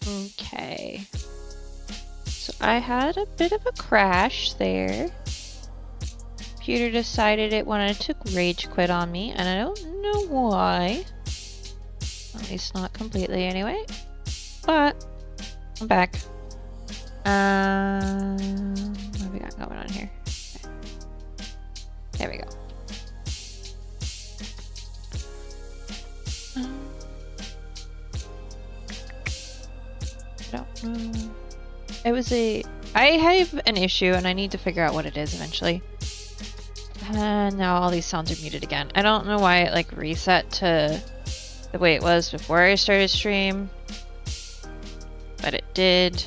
Okay. So I had a bit of a crash there. Computer decided it wanted to rage quit on me, and I don't know why. At least not completely anyway. But I'm back. What have we got going on here? Okay. There we go. I don't know. It was I have an issue and I need to figure out what it is eventually. And now all these sounds are muted again. I don't know why it like reset to the way it was before I started stream. But it did.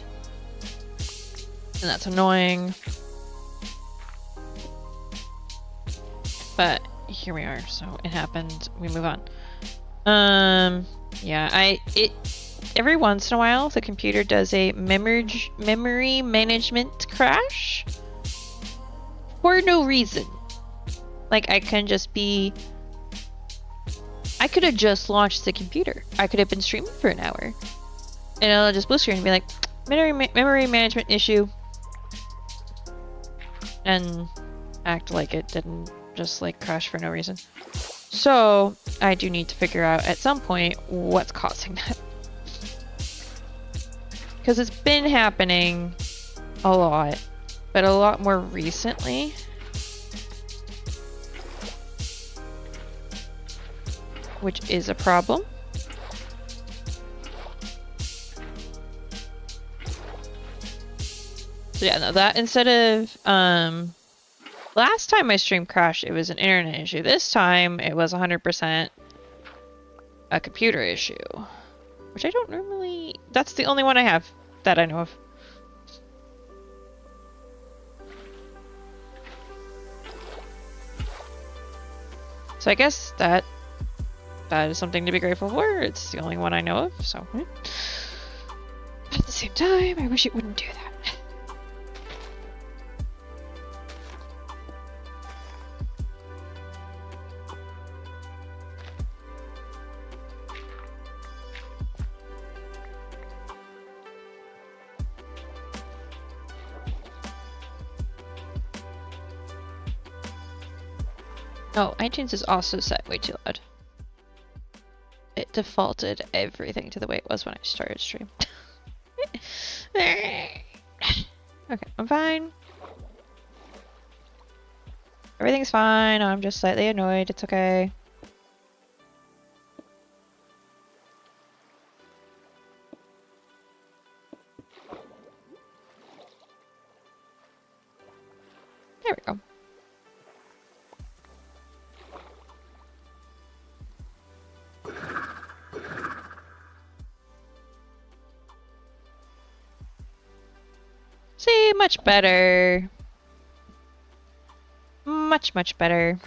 And that's annoying. But here we are. So it happened. We move on. Yeah, every once in a while the computer does a memory management crash for no reason. Like I could have just launched the computer. I could have been streaming for an hour. And it'll just blue screen and be like, memory management issue. And act like it didn't just like crash for no reason. So I do need to figure out at some point what's causing that. Because it's been happening a lot, but a lot more recently. Which is a problem. So yeah, no, that instead of last time my stream crashed, it was an internet issue. This time it was 100% a computer issue, which I don't normally. That's the only one I have that I know of. So I guess that is something to be grateful for. It's the only one I know of, so. But at the same time, I wish it wouldn't do that. Oh, iTunes is also set way too loud. It defaulted everything to the way it was when I started stream. Okay, I'm fine. Everything's fine. I'm just slightly annoyed. It's okay. There we go. See, much better. Much, much better.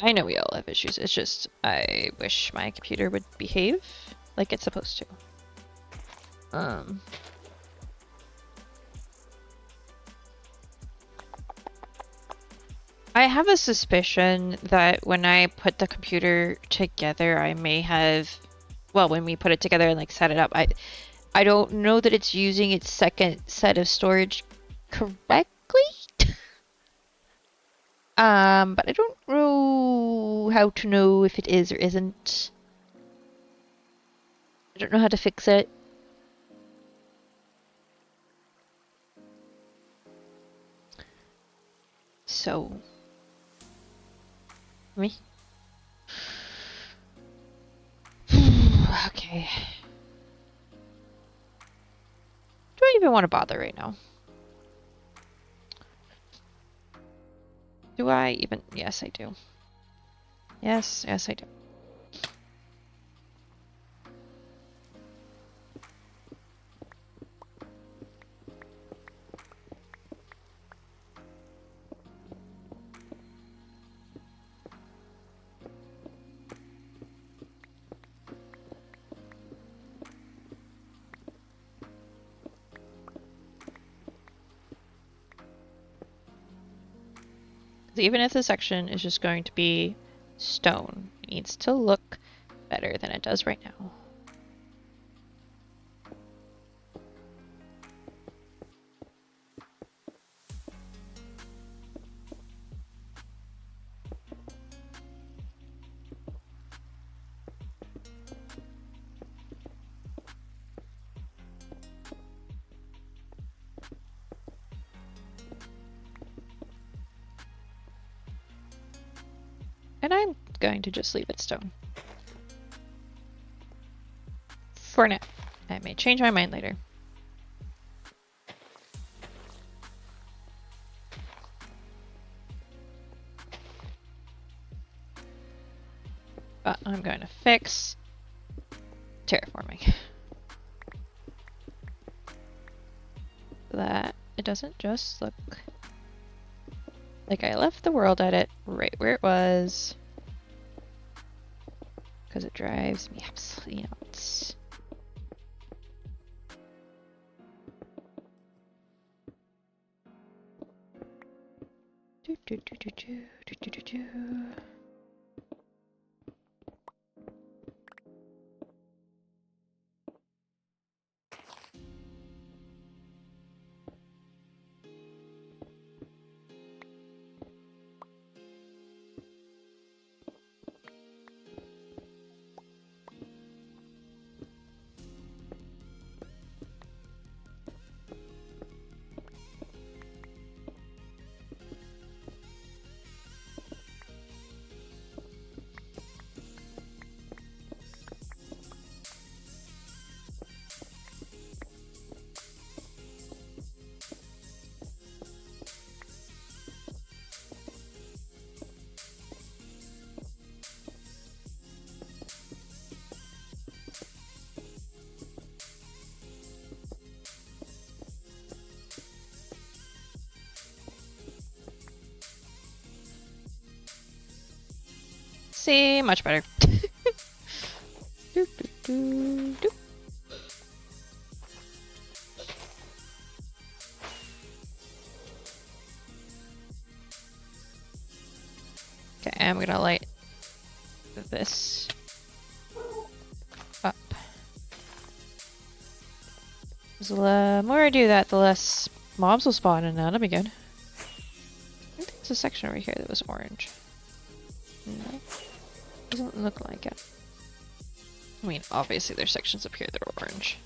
I know we all have issues. It's just, I wish my computer would behave like it's supposed to. I have a suspicion that when I put the computer together, I may have, well, when we put it together and like set it up, I don't know that it's using its second set of storage correctly. But I don't know how to know if it is or isn't. I don't know how to fix it. So, me? Okay. Do I even want to bother right now? Do I even? Yes, I do. Yes, I do. Even if the section is just going to be stone, it needs to look better than it does right now. And I'm going to just leave it stone. For now. I may change my mind later. But I'm going to fix terraforming. that it doesn't just look like I left the world edit right where it was. Because it drives me absolutely nuts. Do, do, do, do, do, do, do, do, do. See, much better. Do, do, do, do. Okay, I'm gonna light this up. The more I do that, the less mobs will spawn, and that'll be good. I think there's a section over here that was orange. No, doesn't look like it. I mean, obviously there's sections up here that are orange.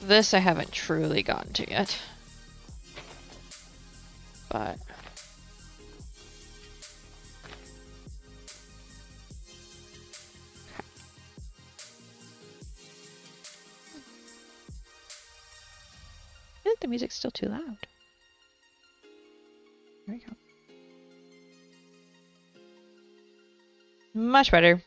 This I haven't truly gotten to yet. But... I think the music's still too loud. There we go. Much better.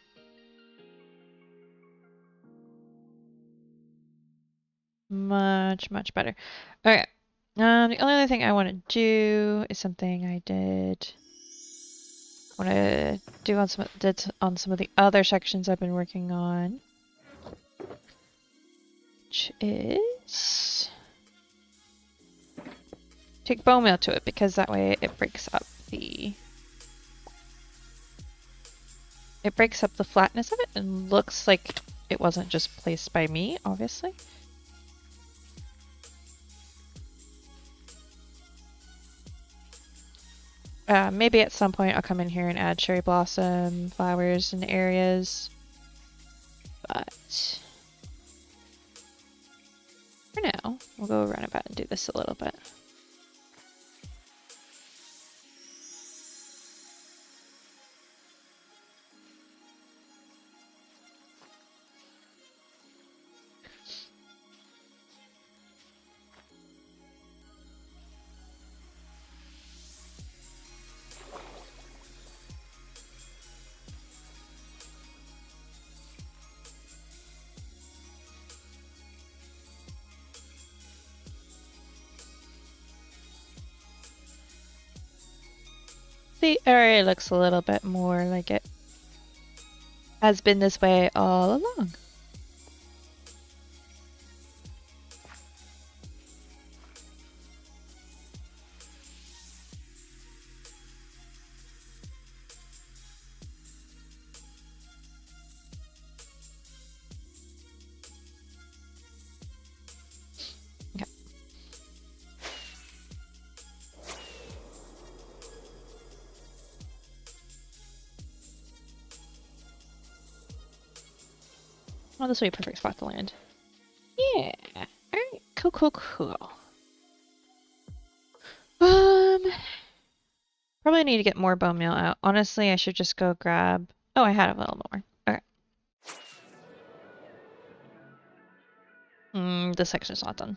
Much, much better. Okay. The only other thing I want to do is something I did. Want to do on some of the other sections I've been working on, which is take bone meal to it, because that way it breaks up the flatness of it and looks like it wasn't just placed by me, obviously. Maybe at some point I'll come in here and add cherry blossom flowers in areas, but for now, we'll go around about and do this a little bit. The area looks a little bit more like it has been this way all along. Okay. Oh, this will be a perfect spot to land. Yeah. Alright, cool, cool, cool. Probably need to get more bone meal out. Honestly, I should just go grab... Oh, I had a little more. Okay. This section's not done.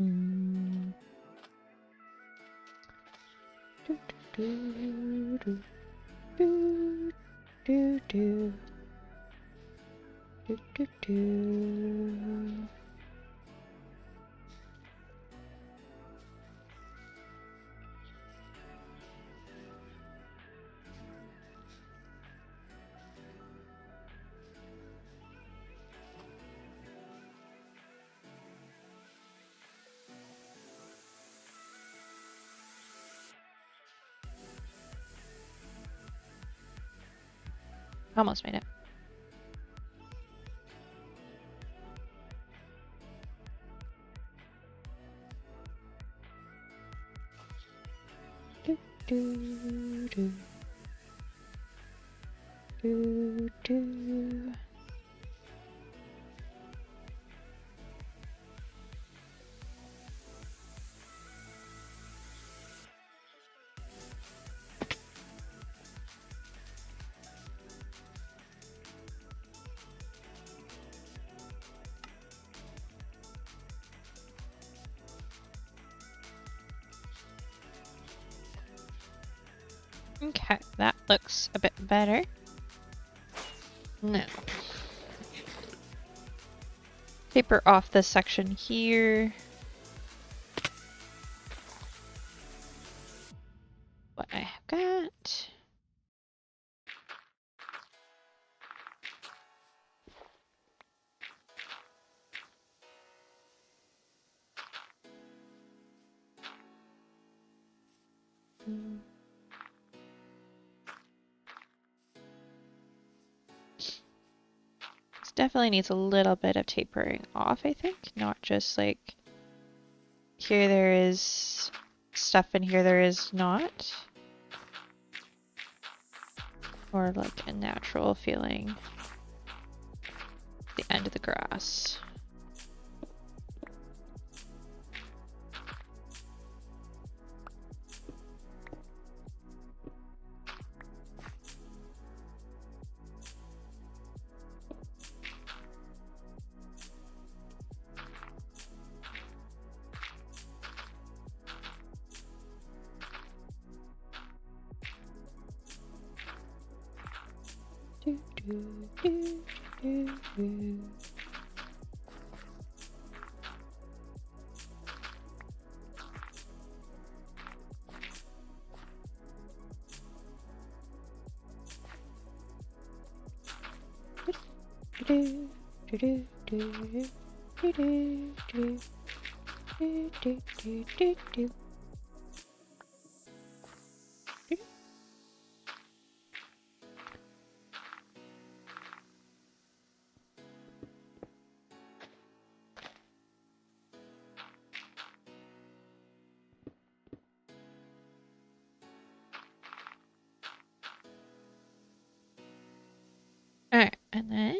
Mm. Do, do, do, do, do, do, do, do, do. Almost made it. Do, do, do. Do, do. Okay, that looks a bit better. Now, paper off this section here. What I have got. This definitely needs a little bit of tapering off, I think. Not just like here there is stuff and here there is not. Or like a natural feeling at the end of the grass. Do, do, do, do, do. Do, do, do, do, do, do, do, do, do, do, do, do. Alright, and then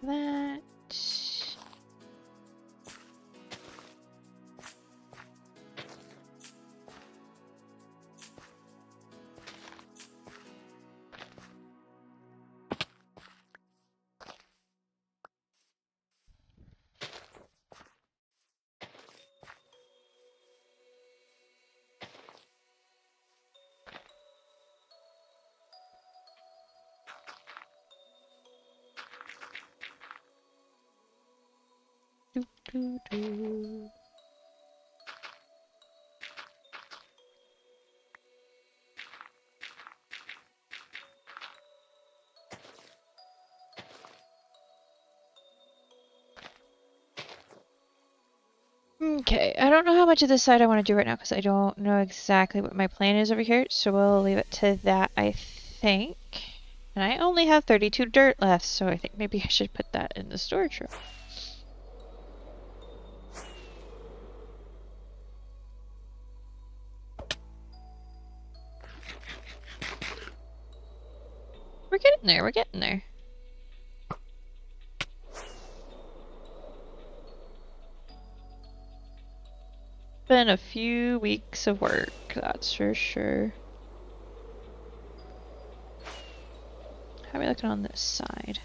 that. Do, do, do. Okay, I don't know how much of this side I want to do right now because I don't know exactly what my plan is over here, so we'll leave it to that, I think. And I only have 32 dirt left, so I think maybe I should put that in the storage room. We're getting there, we're getting there. Been a few weeks of work, that's for sure. how are we looking on this side?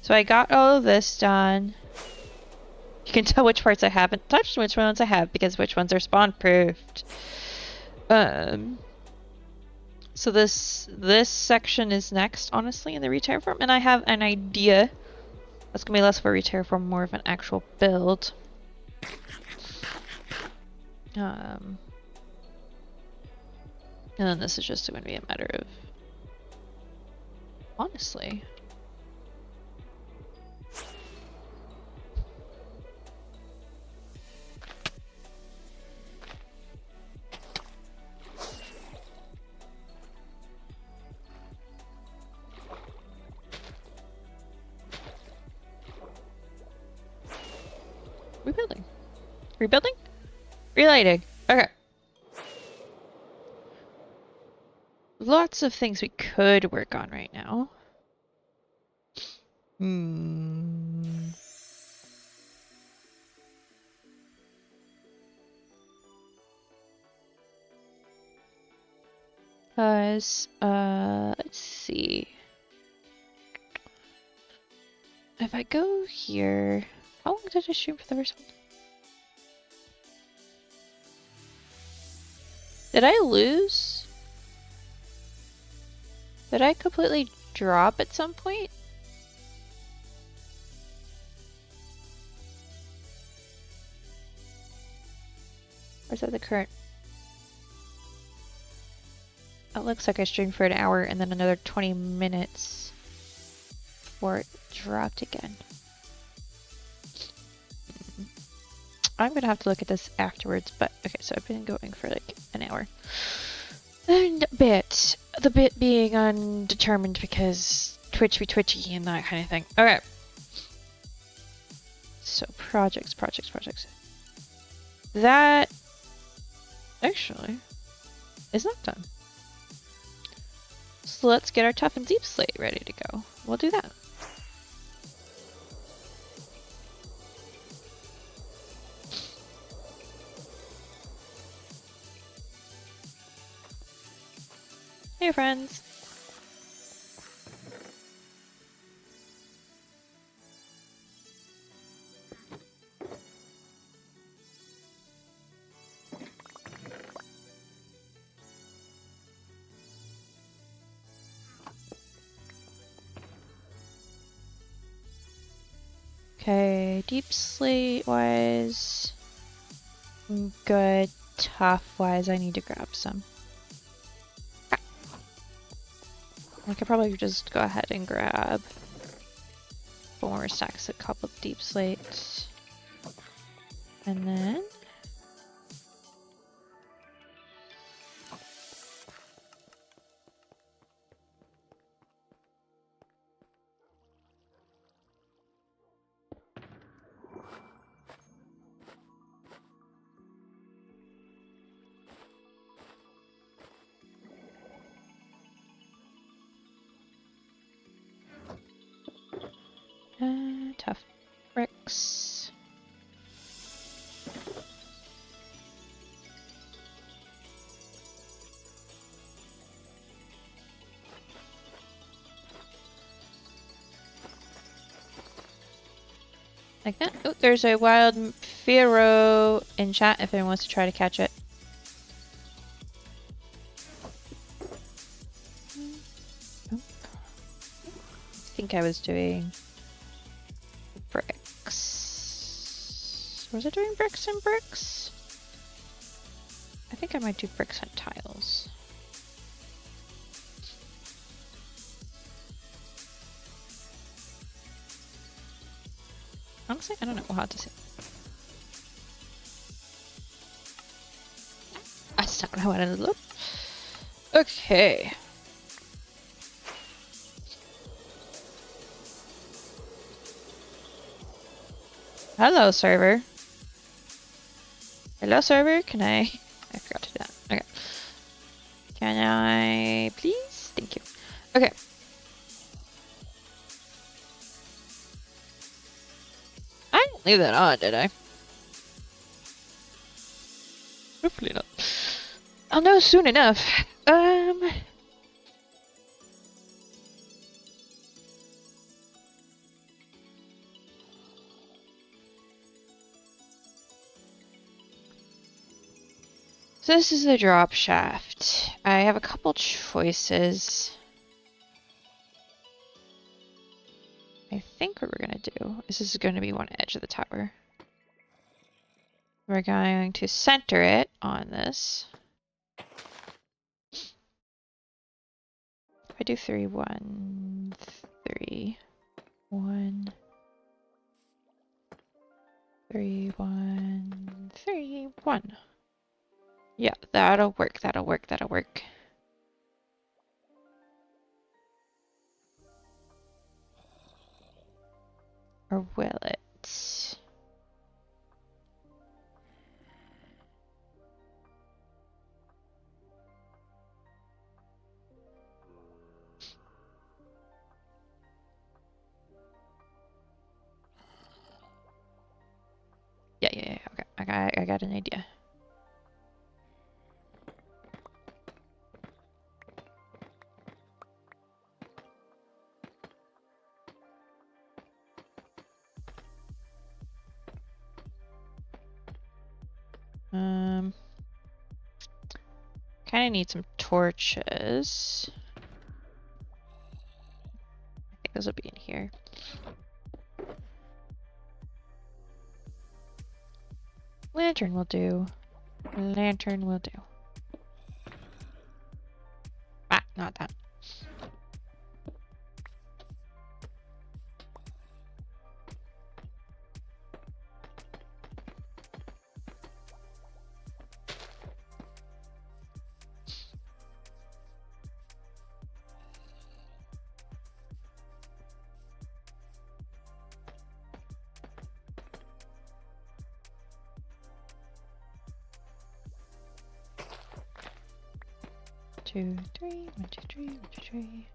So I got all of this done. You can tell which parts I haven't touched, which ones I have, because which ones are spawn proofed. So this section is next, honestly, in the re-terraform, and I have an idea. That's gonna be less of a re-terraform, more of an actual build. And then this is just going to be a matter of, honestly. Rebuilding. Rebuilding? Relighting. Okay. Lots of things we could work on right now. Let's see. If I go here, how long did I stream for the first one? Did I lose? Did I completely drop at some point? Or is that the current? It looks like I streamed for an hour and then another 20 minutes before it dropped again. I'm gonna have to look at this afterwards, but okay, so I've been going for like an hour. And a bit. The bit being undetermined because Twitch be twitchy and that kind of thing. Okay. So projects. That actually is not done. So let's get our tough and deep slate ready to go. We'll do that. Hey friends. Okay, deep slate wise, good. Tough wise, I need to grab some. I could probably just go ahead and grab 4 more stacks, a couple of deep slates, and then tough bricks. Like that. Oh, there's a wild pharaoh in chat if anyone wants to try to catch it. Oh. I think I was doing bricks. Was I doing bricks and bricks? I think I might do bricks and tiles. Honestly, I don't know. We'll have to see. That's not how I wanted to look. Okay. Hello, server. Hello, server. Can I forgot to do that. Okay. Can I please? Thank you. Okay. I didn't leave that on, did I? Hopefully not. I'll know soon enough. So this is the drop shaft. I have a couple choices. I think what we're gonna do is this is gonna be one edge of the tower. We're going to center it on this. If I do 3, 1, 3, 1, 3, 1, 3, 1. Yeah, that'll work, that'll work, that'll work. Or will it? Yeah, okay. I got an idea. Kind of need some torches. I think those will be in here. Lantern will do. Lantern will do. Ah, not that. Two, three, 1, 2, 3, 1, 2, 3.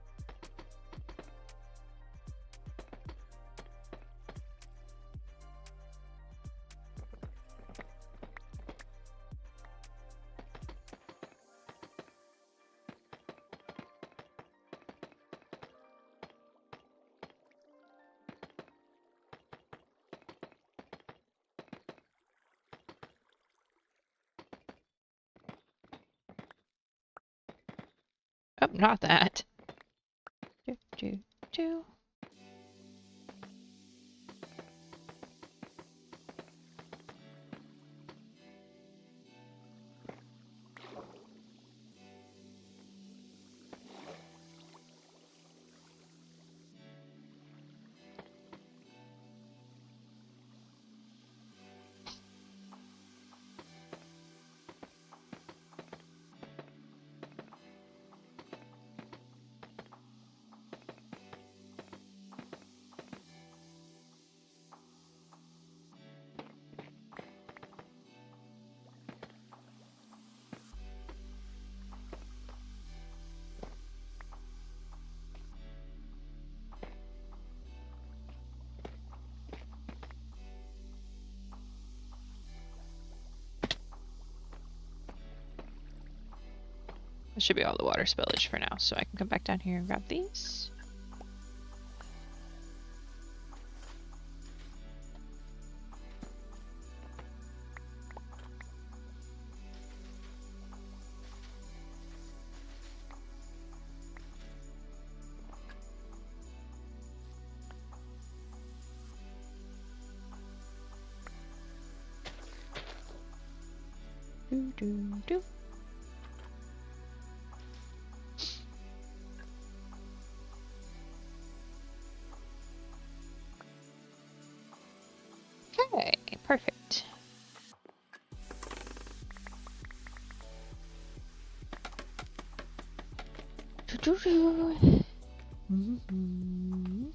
Oh, not that. Do, do, do. This should be all the water spillage for now, so I can come back down here and grab these. Do, do, do. Okay, perfect. Do, do, do. Mm-hmm.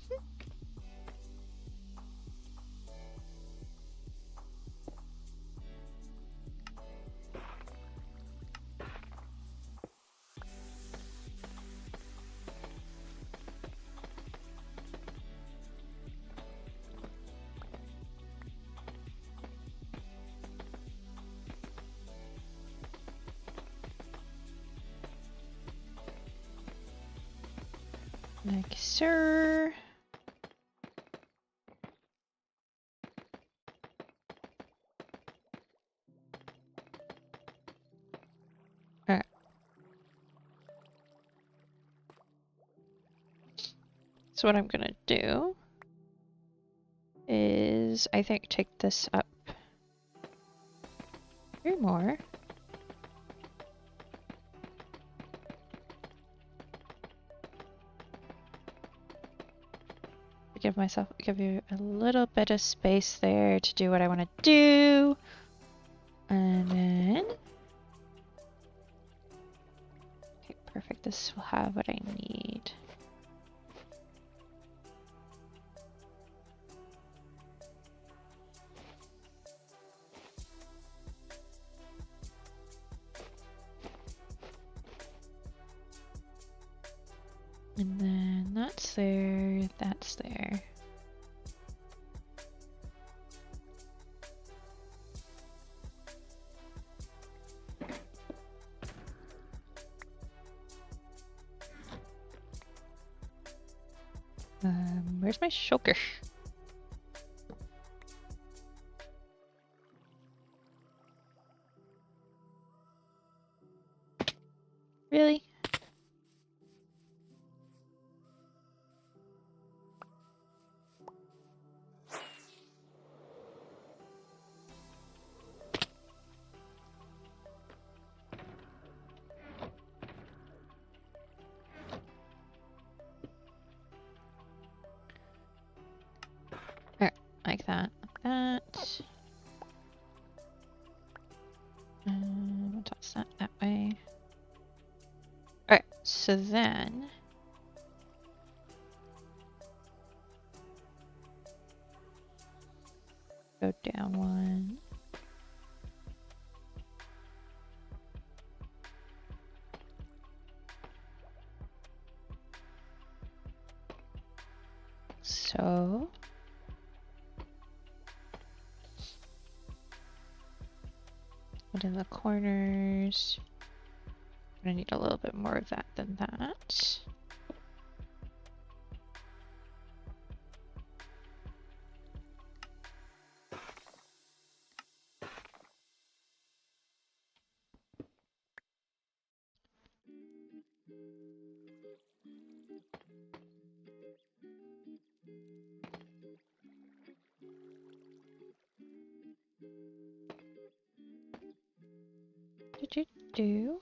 Like, sir. So what I'm gonna do is, I think, take this up 3 more. Give you a little bit of space there to do what I want to do. And then, okay, perfect. This will have what I need. And then that's there, that's there. Where's my shulker? Really? Alright, like that, like that. Toss that way. Alright, so then go down one. So put in the corners. I'm gonna need a little bit more of that than that. Do do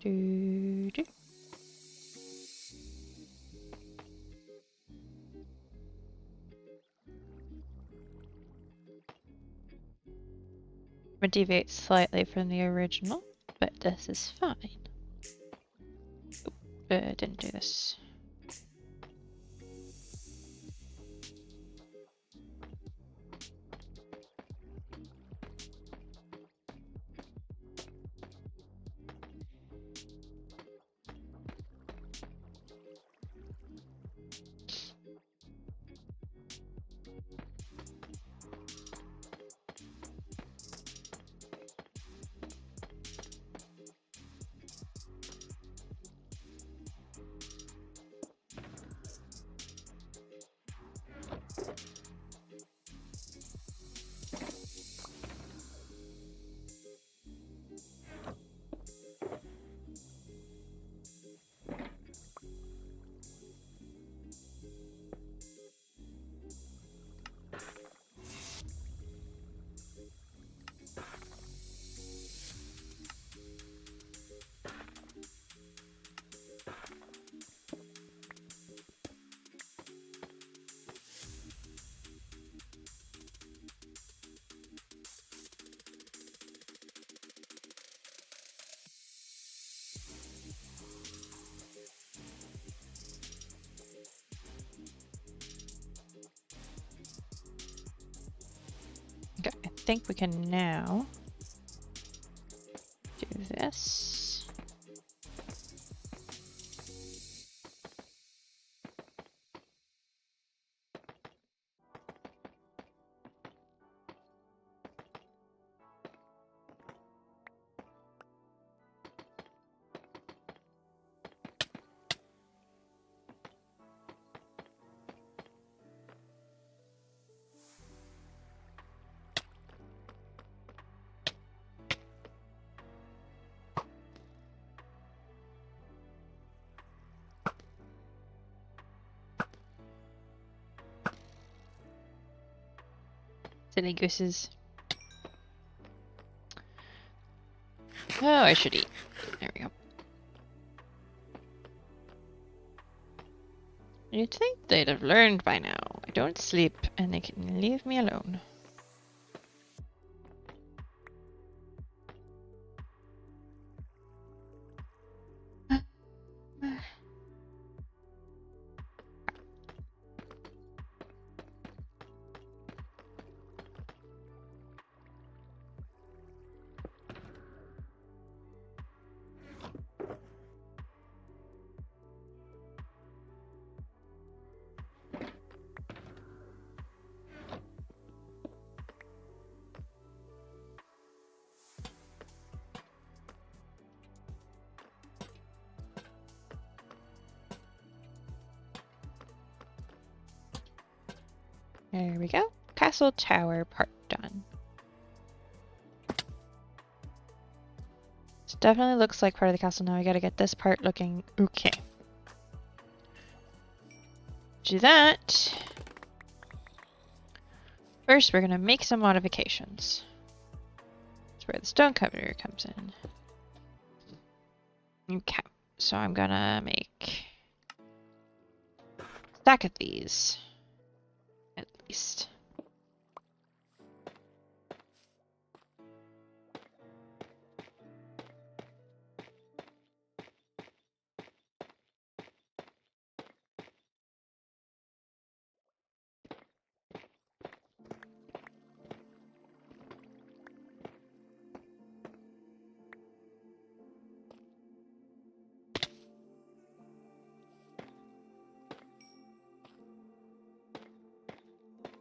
do do. I'm gonna deviate slightly from the original, but this is fine. Oop, didn't do this. Okay, I think we can now do this. Silly gooses. Oh, I should eat. There we go. You'd think they'd have learned by now. I don't sleep, and they can leave me alone. There we go. Castle tower part done. This definitely looks like part of the castle now. We gotta get this part looking okay. Do that. First, we're gonna make some modifications. That's where the stone cutter comes in. Okay, so I'm gonna make a stack of these, at least.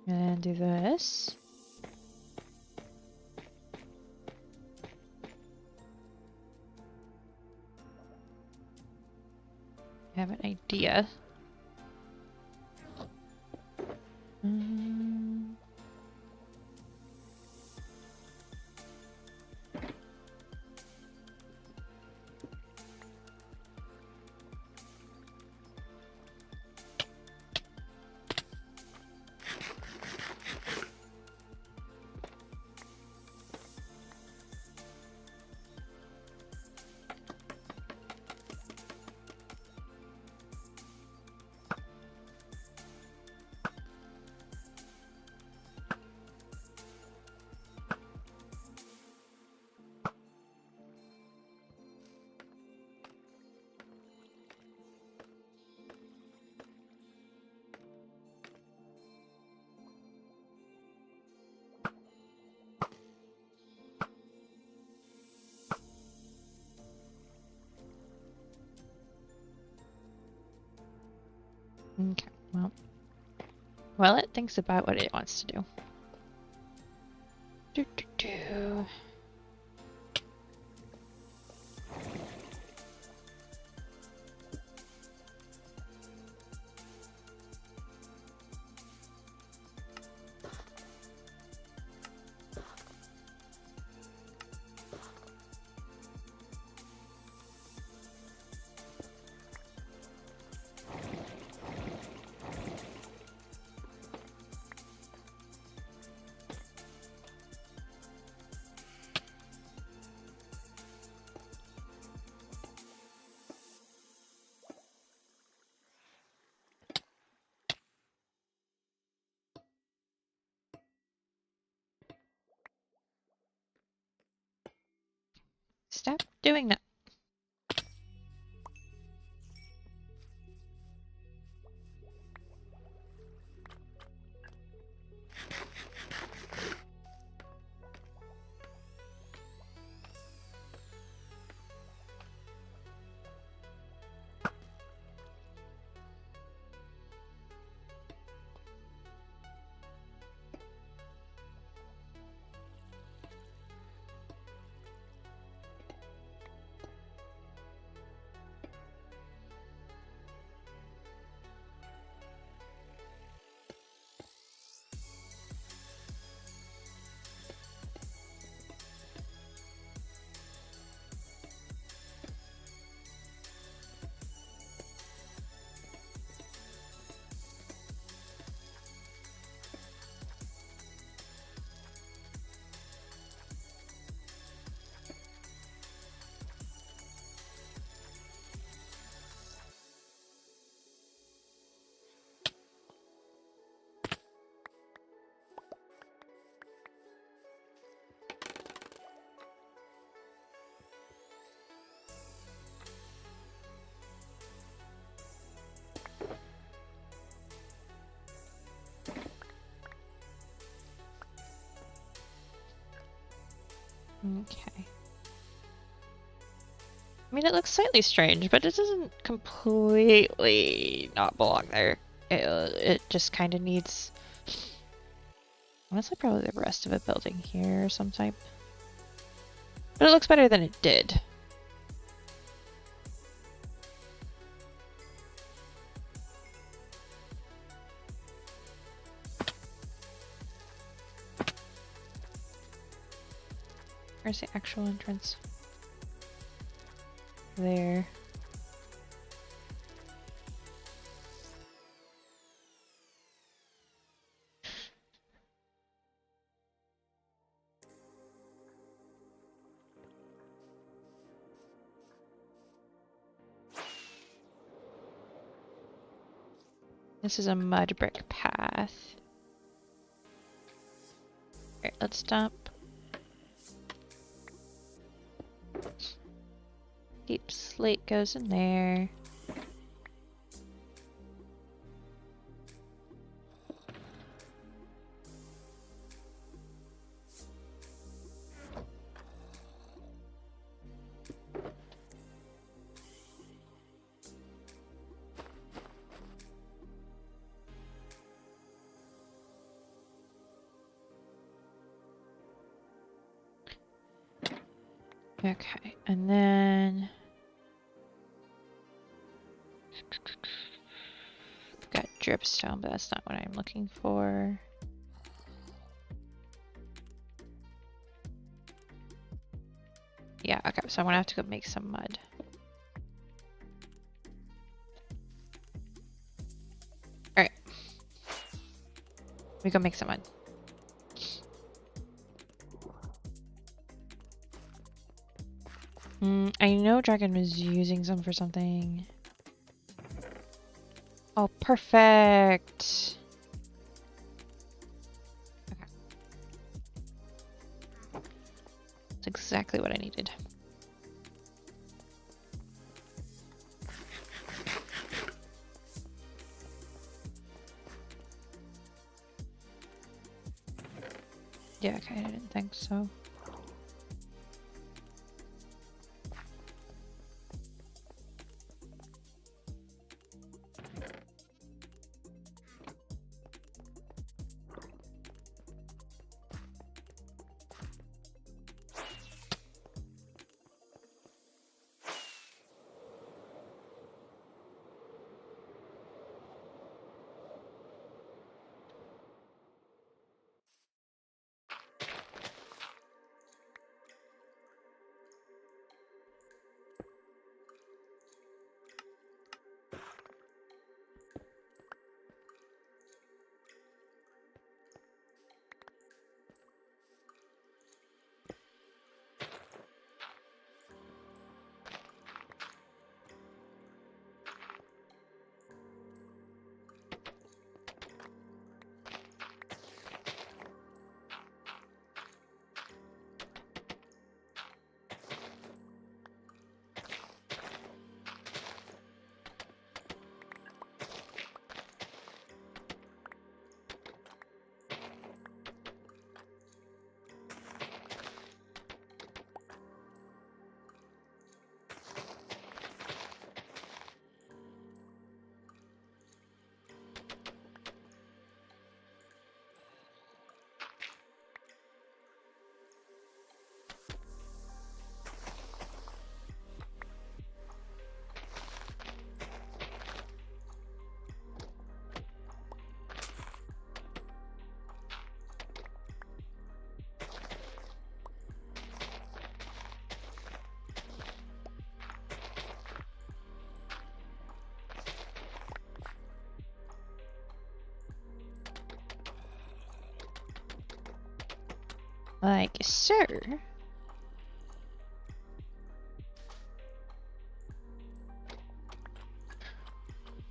And do this. I have an idea. Okay, well, it thinks about what it wants to do. Do, do, do. Stop doing that. Okay. I mean, it looks slightly strange, but it doesn't completely not belong there. It just kind of needs... Honestly, probably the rest of a building here or some type. But it looks better than it did. Where's the actual entrance? There. This is a mud brick path. Alright, let's stop. Deep slate goes in there. Okay, and then got dripstone, but that's not what I'm looking for. Yeah, okay, so I'm gonna have to go make some mud. Alright. We go make some mud. I know Dragon was using some for something. Oh, perfect. Okay. That's exactly what I needed. Yeah, okay, I didn't think so. Like, sir.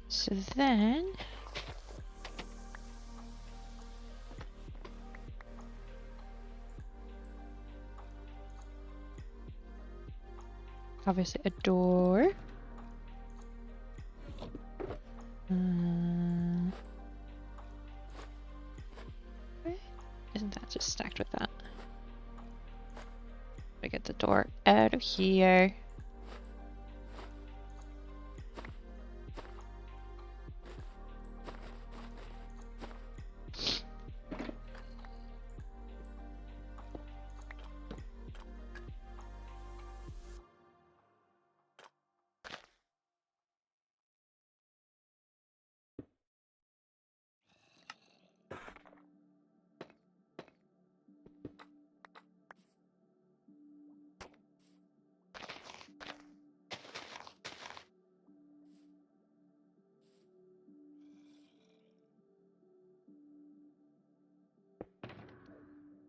So then... obviously a door. Isn't that just stacked with that? get the door out of here.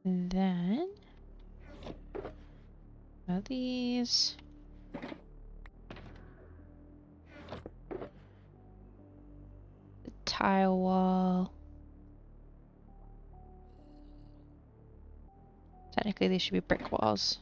And then these. The tile wall. Technically, these should be brick walls.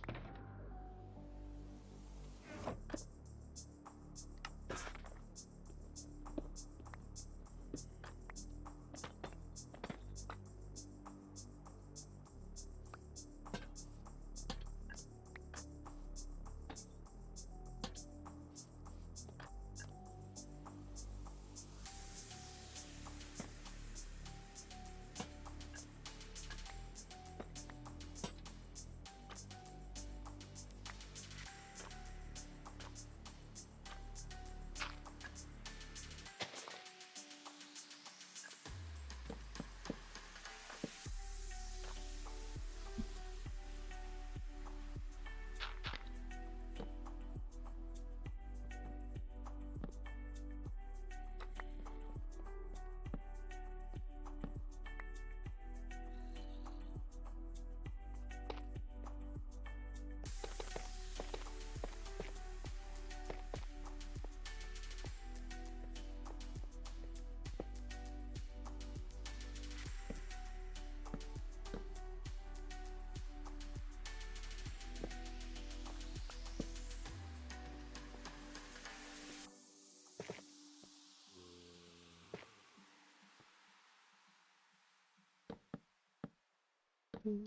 Do,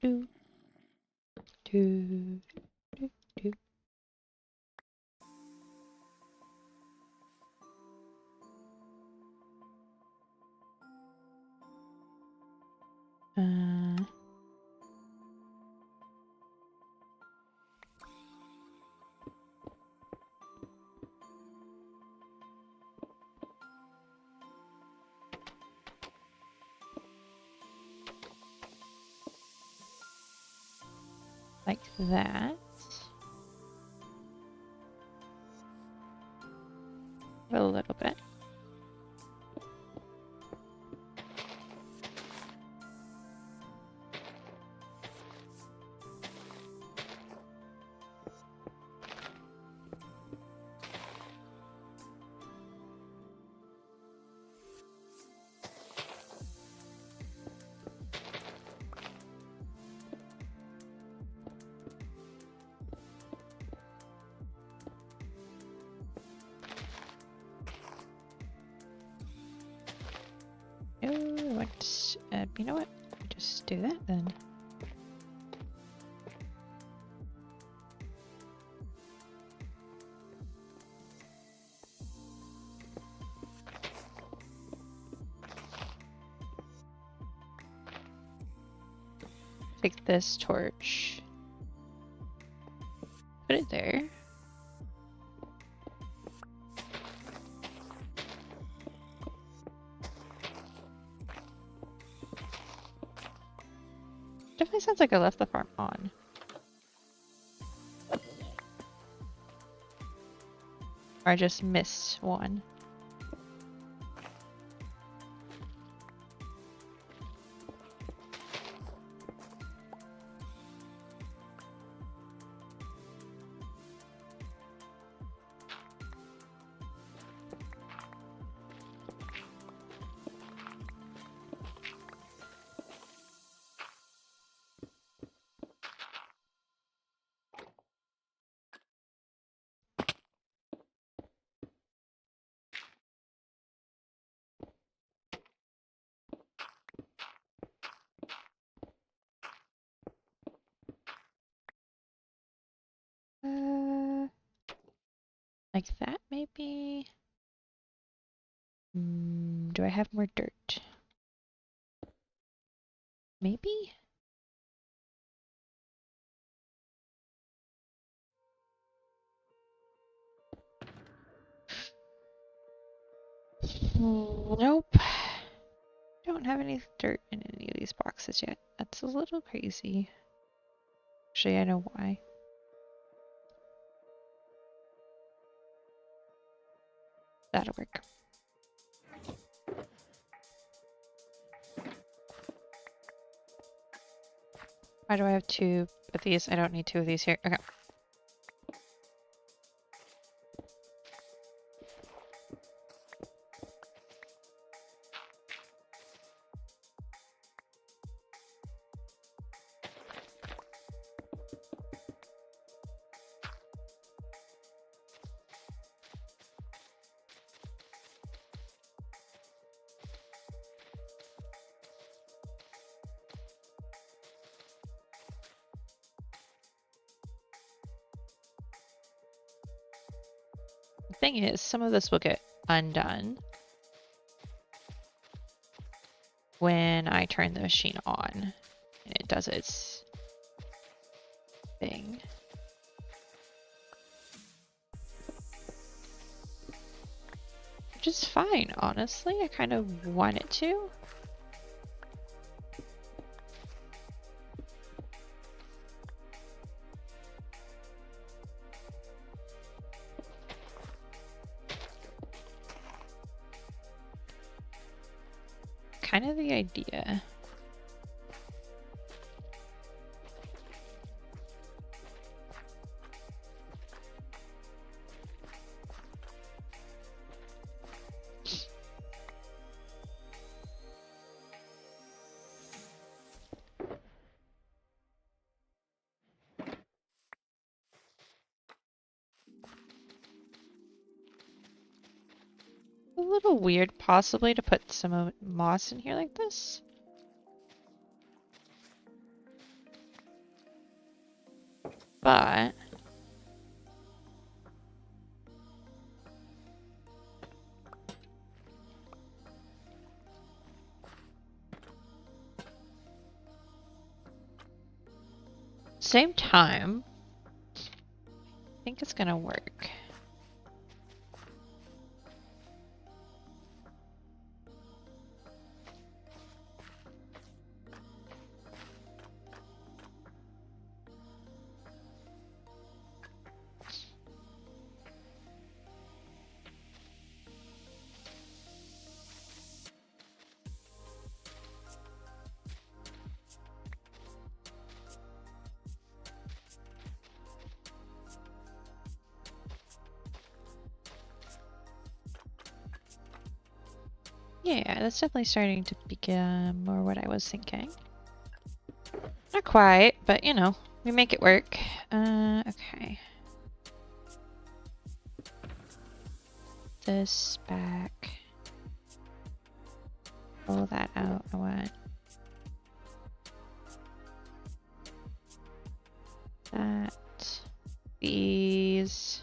do, do, do. Like that. A little bit. Oh, what? You know what? Just do that then. Take this torch. Put it there. Definitely sounds like I left the farm on. Or I just missed one. Like that, maybe? Do I have more dirt? Maybe? Nope. Don't have any dirt in any of these boxes yet. That's a little crazy. Actually, I know why. That'll work. Why do I have 2 of these? I don't need 2 of these here. Okay. The thing is, some of this will get undone when I turn the machine on and it does its thing. Which is fine, honestly. I kind of want it to. Kind of the idea. A little weird, possibly, to put some moss in here like this. But same time, I think it's gonna work. Yeah, that's definitely starting to become more what I was thinking. Not quite, but you know, we make it work. Okay. This back. Pull that out. I want that. These.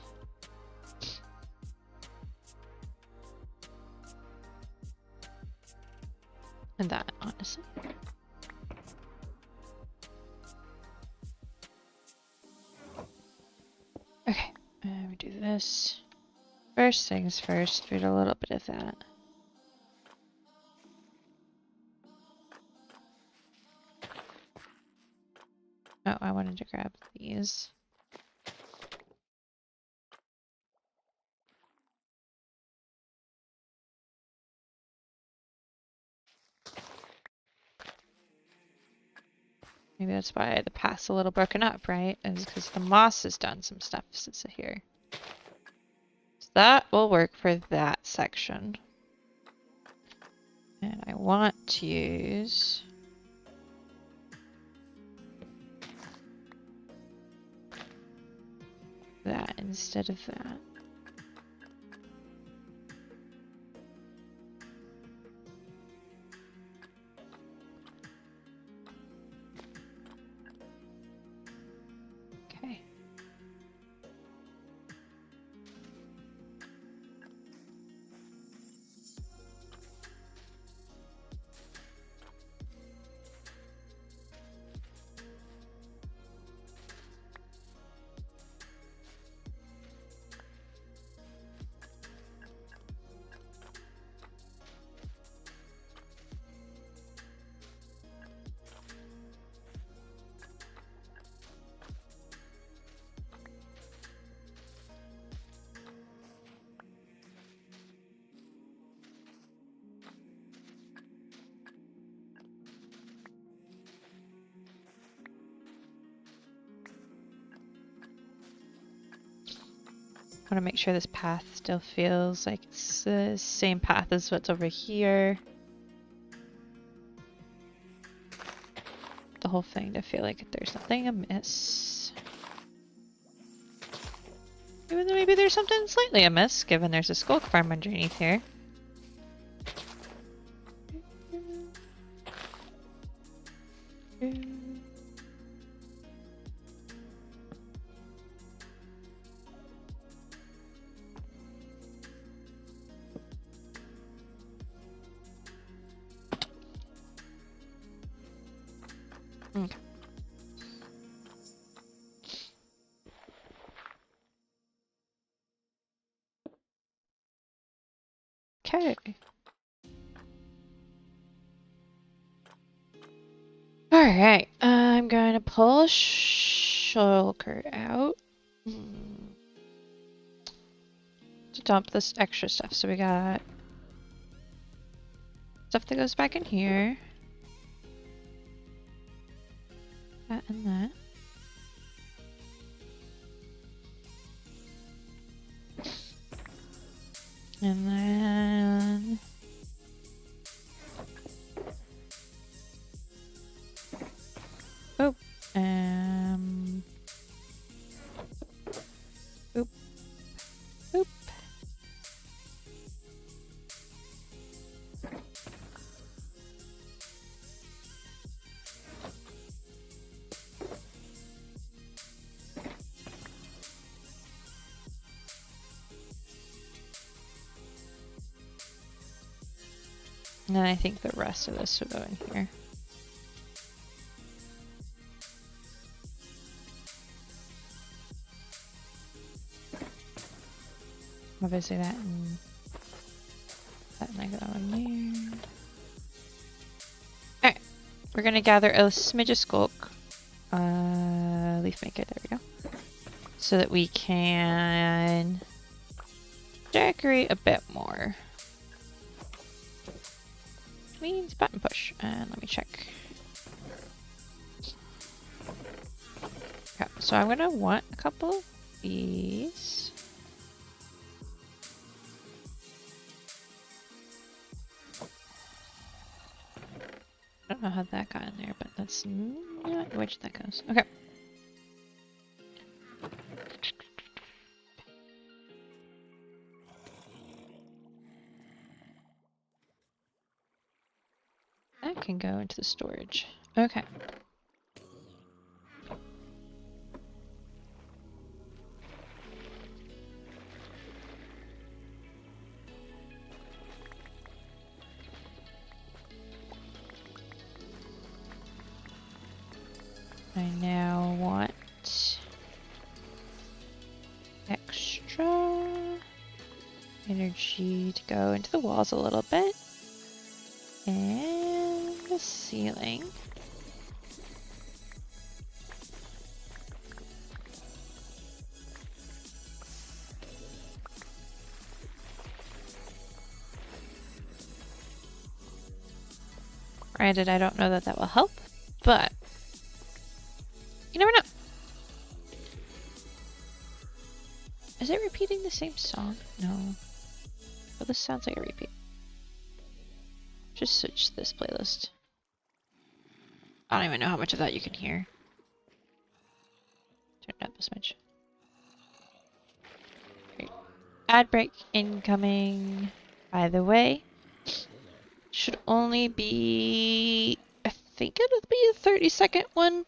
And that, honestly. Okay, we do this. First things first, read a little bit of that. Oh, I wanted to grab these. Maybe that's why the path's a little broken up, right? Is because the moss has done some stuff since here. So that will work for that section. And I want to use that instead of that. Okay. want to make sure this path still feels like it's the same path as what's over here. The whole thing to feel like there's nothing amiss. Even though maybe there's something slightly amiss, given there's a skulk farm underneath here. Okay. Okay. Alright, I'm going to pull Shulker out to dump this extra stuff. So we got stuff that goes back in here. That and that. And then oop. Oop. And then I think the rest of this will go in here. Obviously that and I go in here. Alright, we're gonna gather a smidge of skulk. Leaf maker, there we go. So that we can decorate a bit more. Means button push. And let me check. Okay, so I'm gonna want a couple of these. I don't know how that got in there, but that's not which that goes. Okay. That can go into the storage. Okay. I now want extra energy to go into the walls a little bit. And the ceiling. Granted, I don't know that that will help, but you never know. Is it repeating the same song? No. But this sounds like a repeat. Just switch this playlist. I don't even know how much of that you can hear. Turn it up this much. Great. Ad break incoming. By the way, should only be, I think it'll be a 30-second one.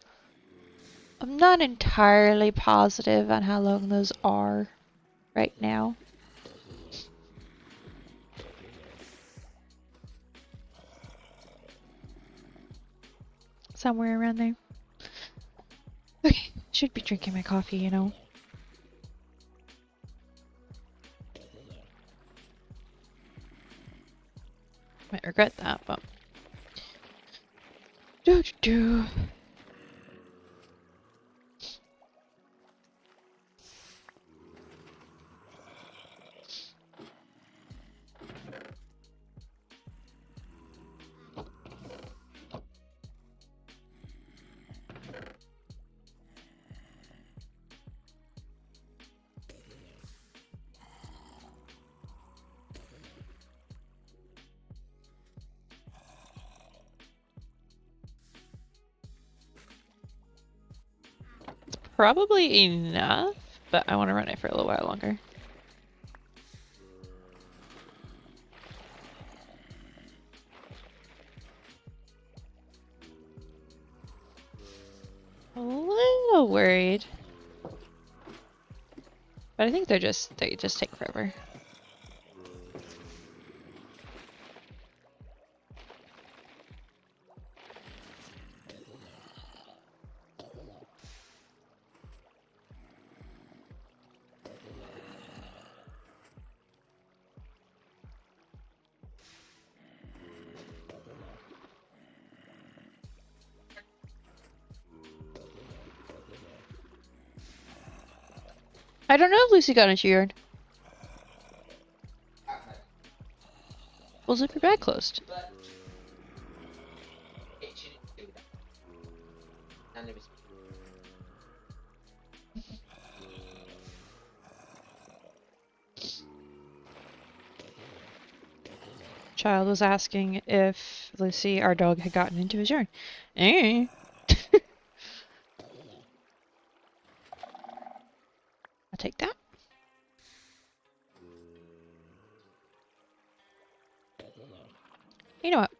I'm not entirely positive on how long those are right now. Somewhere around there. Okay, should be drinking my coffee, you know. Might regret that, but do. probably enough, but I want to run it for a little while longer. A little worried. But I think they just take forever. I don't know if Lucy got into your yard. Well, zip your bag closed. Child was asking if Lucy, our dog, had gotten into his yard. Eh. I'll take that. You know what?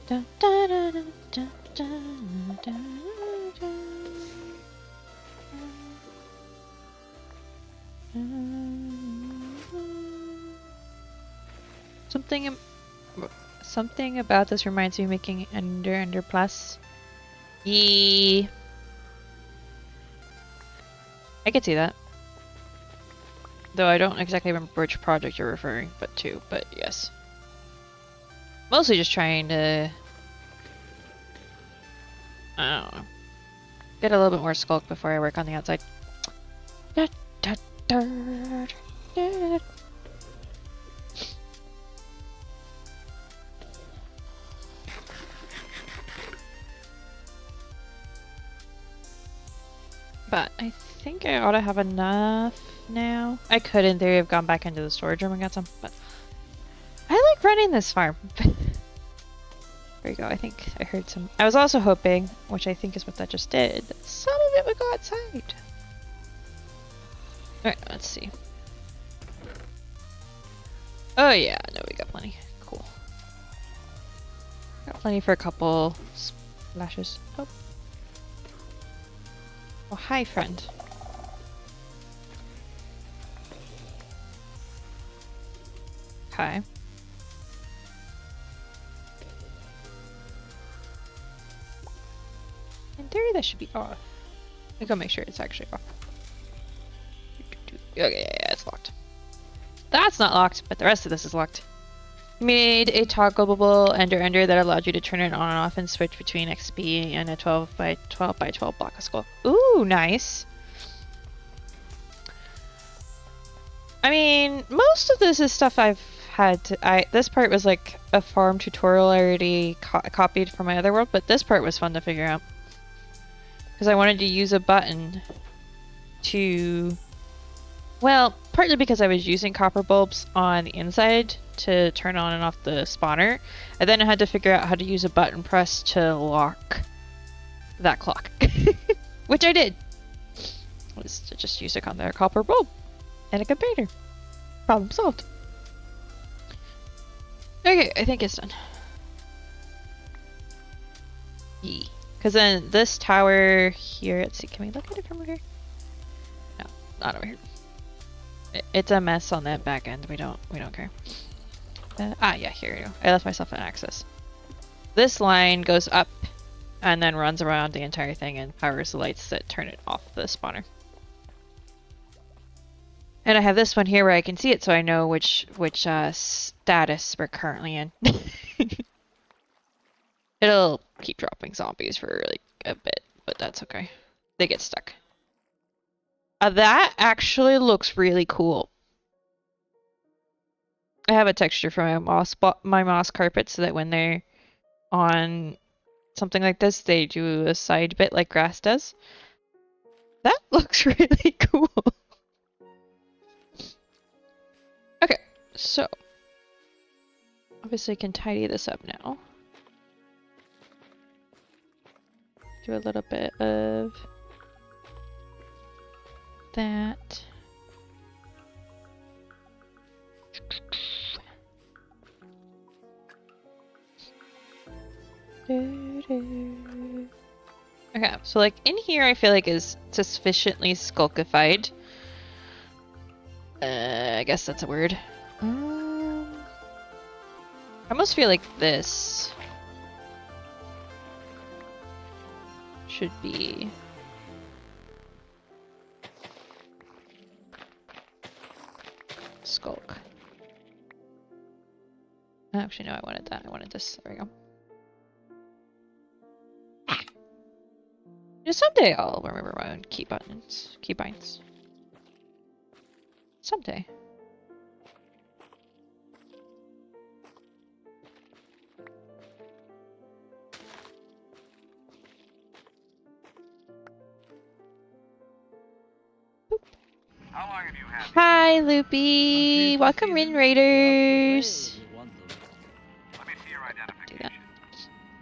Dun, dun, dun, dun, dun, dun, dun, dun. Something about this reminds me of making Ender Plus. Yee. I could see that. Though I don't exactly remember which project you're referring to, but yes. Mostly just trying to, I don't know, get a little bit more skulk before I work on the outside. Da, da, da, da. But I think I ought to have enough now. I could, in theory, have gone back into the storage room and got some, but I like running this farm. There you go. I think I heard some. I was also hoping, which I think is what that just did, that some of it would go outside. Alright, let's see. Oh yeah, no, we got plenty. Cool. Got plenty for a couple splashes. Oh. Oh, hi, friend. Okay. In theory, that should be off. Let me go make sure it's actually off. Okay, yeah, it's locked. That's not locked, but the rest of this is locked. You made a toggleable ender that allowed you to turn it on and off and switch between XP and a 12 by 12 by 12 block of skull. Ooh, nice. I mean, most of this is stuff I've had to, this part was like a farm tutorial I already copied from my other world, but this part was fun to figure out. Because I wanted to use a button to, well, partly because I was using copper bulbs on the inside to turn on and off the spawner, and then I had to figure out how to use a button press to lock that clock. Which I did. Was to just use a copper bulb and a container. Problem solved. Okay, I think it's done. Yee. Because then this tower here, let's see, can we look at it from over here? No, not over here. It's a mess on that back end. We don't care. Yeah, here we go. I left myself an access. This line goes up and then runs around the entire thing and powers the lights that turn it off the spawner. And I have this one here where I can see it, so I know which status we're currently in. It'll keep dropping zombies for like a bit, but that's okay. They get stuck. That actually looks really cool. I have a texture for my moss carpet so that when they're on something like this, they do a side bit like grass does. That looks really cool. Okay, so obviously I can tidy this up now. Do a little bit of that. Okay, so like in here I feel like is sufficiently skulkified. I guess that's a word. I almost feel like this should be skulk. Actually, no, I wanted that. I wanted this. There we go. Just someday I'll remember my own key buttons, keybinds. Someday. How long have you had? Hi, Loopy. Welcome in, Raiders. Let me see your identification.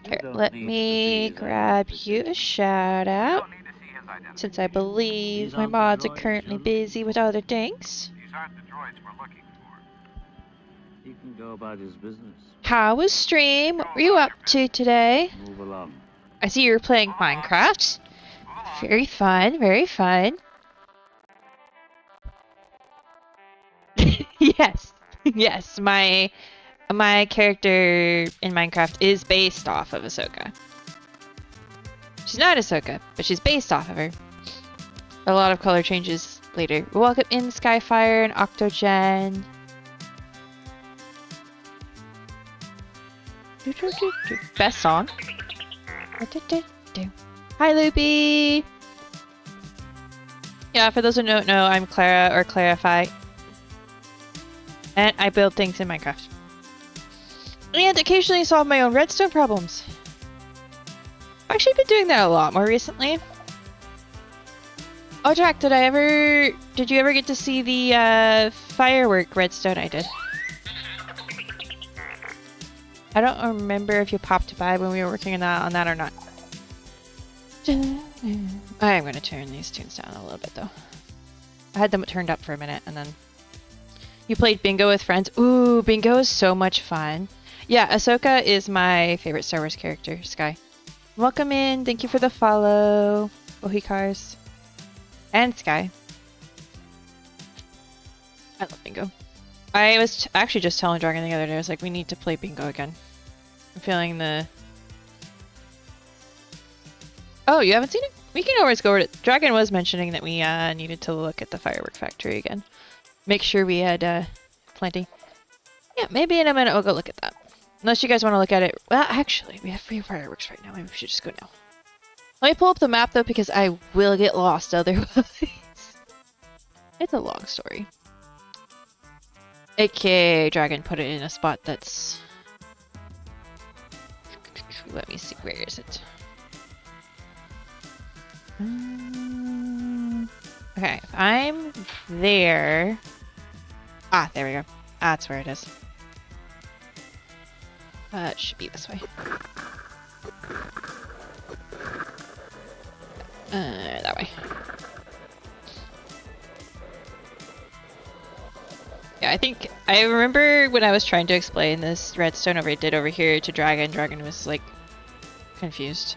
Do that. Here, let me grab you a shout You out. don't need to see his identification. Since I believe my mods are currently busy with other things. These aren't the droids we're looking for. He can go about his business. How was stream? What were you up to today? Move along. I see you were playing Minecraft. Move along. Very fun, very fun. Yes, yes, my character in Minecraft is based off of Ahsoka. She's not Ahsoka, but she's based off of her. A lot of color changes later. Welcome in Skyfire and Octogen. Best song. Hi, Loopy. Yeah, for those who don't know, I'm Clara or Clarify. And I build things in Minecraft. And occasionally solve my own redstone problems. I've actually been doing that a lot more recently. Oh, Jack, did you ever get to see the firework redstone I did? I don't remember if you popped by when we were working on that or not. I'm gonna turn these tunes down a little bit though. I had them turned up for a minute and then you played bingo with friends. Ooh, bingo is so much fun. Yeah, Ahsoka is my favorite Star Wars character, Sky. Welcome in. Thank you for the follow, Bohikars. And Sky. I love bingo. I was actually just telling Dragon the other day, I was like, we need to play bingo again. I'm feeling the... Oh, you haven't seen it? We can always go over it. Dragon was mentioning that we needed to look at the firework factory again. Make sure we had plenty. Yeah, maybe in a minute we'll go look at that. Unless you guys want to look at it. Well, actually, we have free fireworks right now. Maybe we should just go now. Let me pull up the map though, because I will get lost otherwise. It's a long story. Okay, Dragon put it in a spot that's... Let me see, where is it? Okay, if I'm there... Ah, there we go. That's where it is. It should be this way. That way. Yeah, I think I remember when I was trying to explain this redstone over here to Dragon. Dragon was like confused.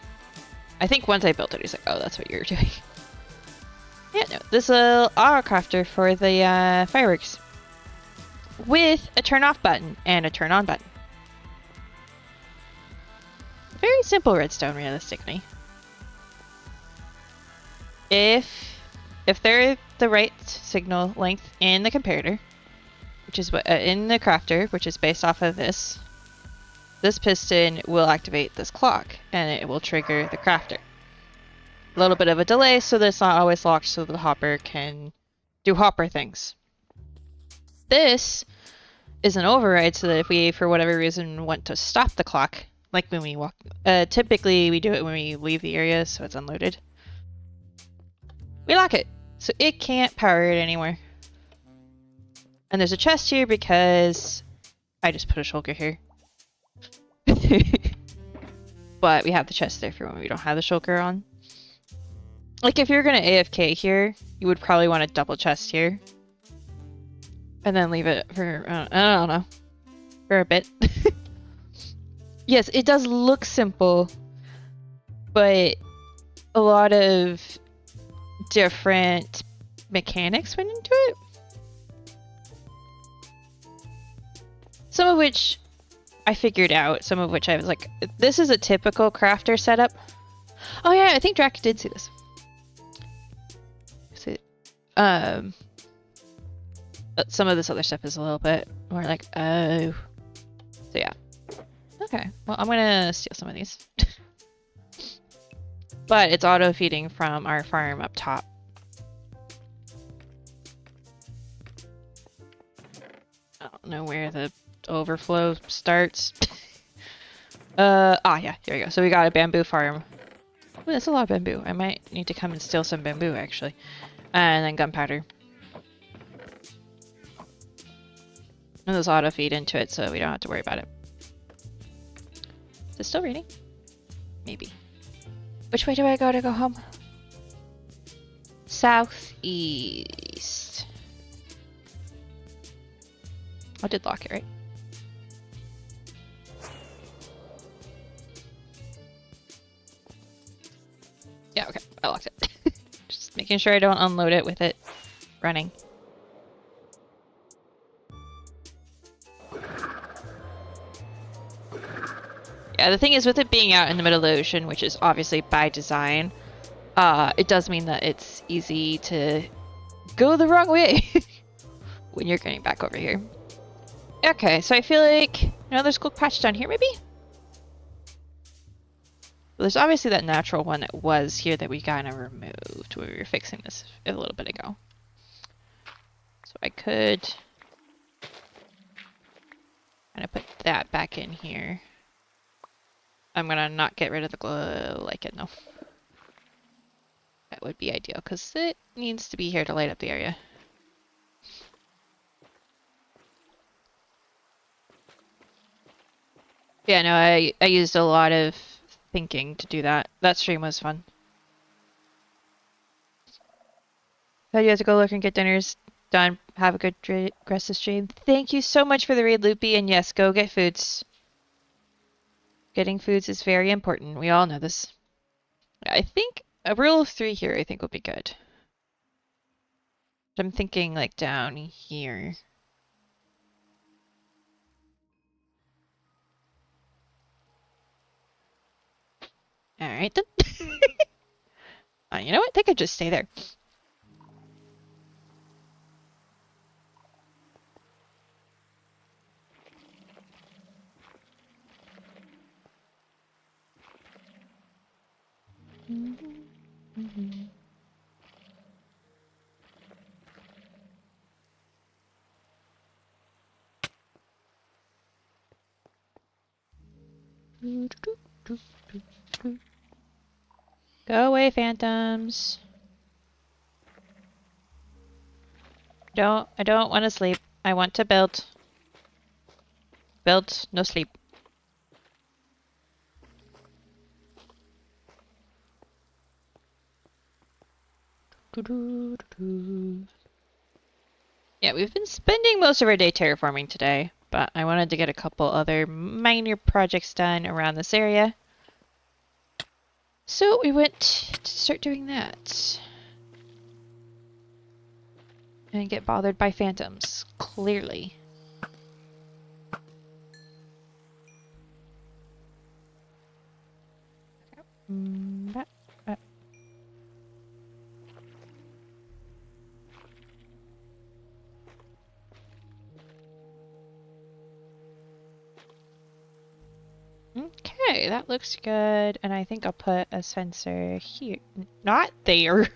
I think once I built it, he's like, "Oh, that's what you're doing." Yeah, no, this little auto crafter for the fireworks with a turn off button and a turn on button. very simple redstone, realistically. If they're the right signal length in the comparator, which is what in the crafter, which is based off of this piston will activate this clock, and it will trigger the crafter. A little bit of a delay, so that it's not always locked, so the hopper can do hopper things. This is an override, so that if we, for whatever reason, want to stop the clock, like when we walk, typically we do it when we leave the area, so it's unloaded. We lock it, so it can't power it anymore. And there's a chest here because I just put a shulker here. But we have the chest there for when we don't have the shulker on. Like if you're gonna AFK here, you would probably want a double chest here. And then leave it for, I don't know, for a bit. Yes, it does look simple, but a lot of different mechanics went into it. Some of which I figured out, some of which I was like, this is a typical crafter setup. Oh yeah, I think Drac did see this. See, some of this other stuff is a little bit more like, oh. So yeah. Okay, well I'm gonna steal some of these. But it's auto-feeding from our farm up top. I don't know where the overflow starts. Yeah, here we go. So we got a bamboo farm. Ooh, that's a lot of bamboo. I might need to come and steal some bamboo, actually. And then gunpowder. And those auto-feed into it, so we don't have to worry about it. Is it still raining? Maybe. Which way do I go to go home? Southeast. I did lock it, right? Yeah, okay. I locked it. Just making sure I don't unload it with it running. Yeah, the thing is with it being out in the middle of the ocean, which is obviously by design, it does mean that it's easy to go the wrong way when you're getting back over here. Okay, so I feel like another school patch down here, maybe? Well, there's obviously that natural one that was here that we kind of removed when we were fixing this a little bit ago. So I could kind of put that back in here. I'm gonna not get rid of the glow like it, no. That would be ideal, because it needs to be here to light up the area. Yeah, no, I used a lot of thinking to do that. That stream was fun. So you have to go look and get dinners done. Have a good rest of stream. Thank you so much for the raid, Loopy, and yes, go get foods. Getting foods is very important. We all know this. I think a rule of 3 here I think will be good. I'm thinking like down here. Alright then. You know what? They could just stay there. Go away, phantoms. I don't want to sleep. I want to build. Build, no sleep. Yeah, we've been spending most of our day terraforming today, but I wanted to get a couple other minor projects done around this area. So we went to start doing that. And get bothered by phantoms, clearly. Okay, that looks good. And I think I'll put a sensor here. Not there.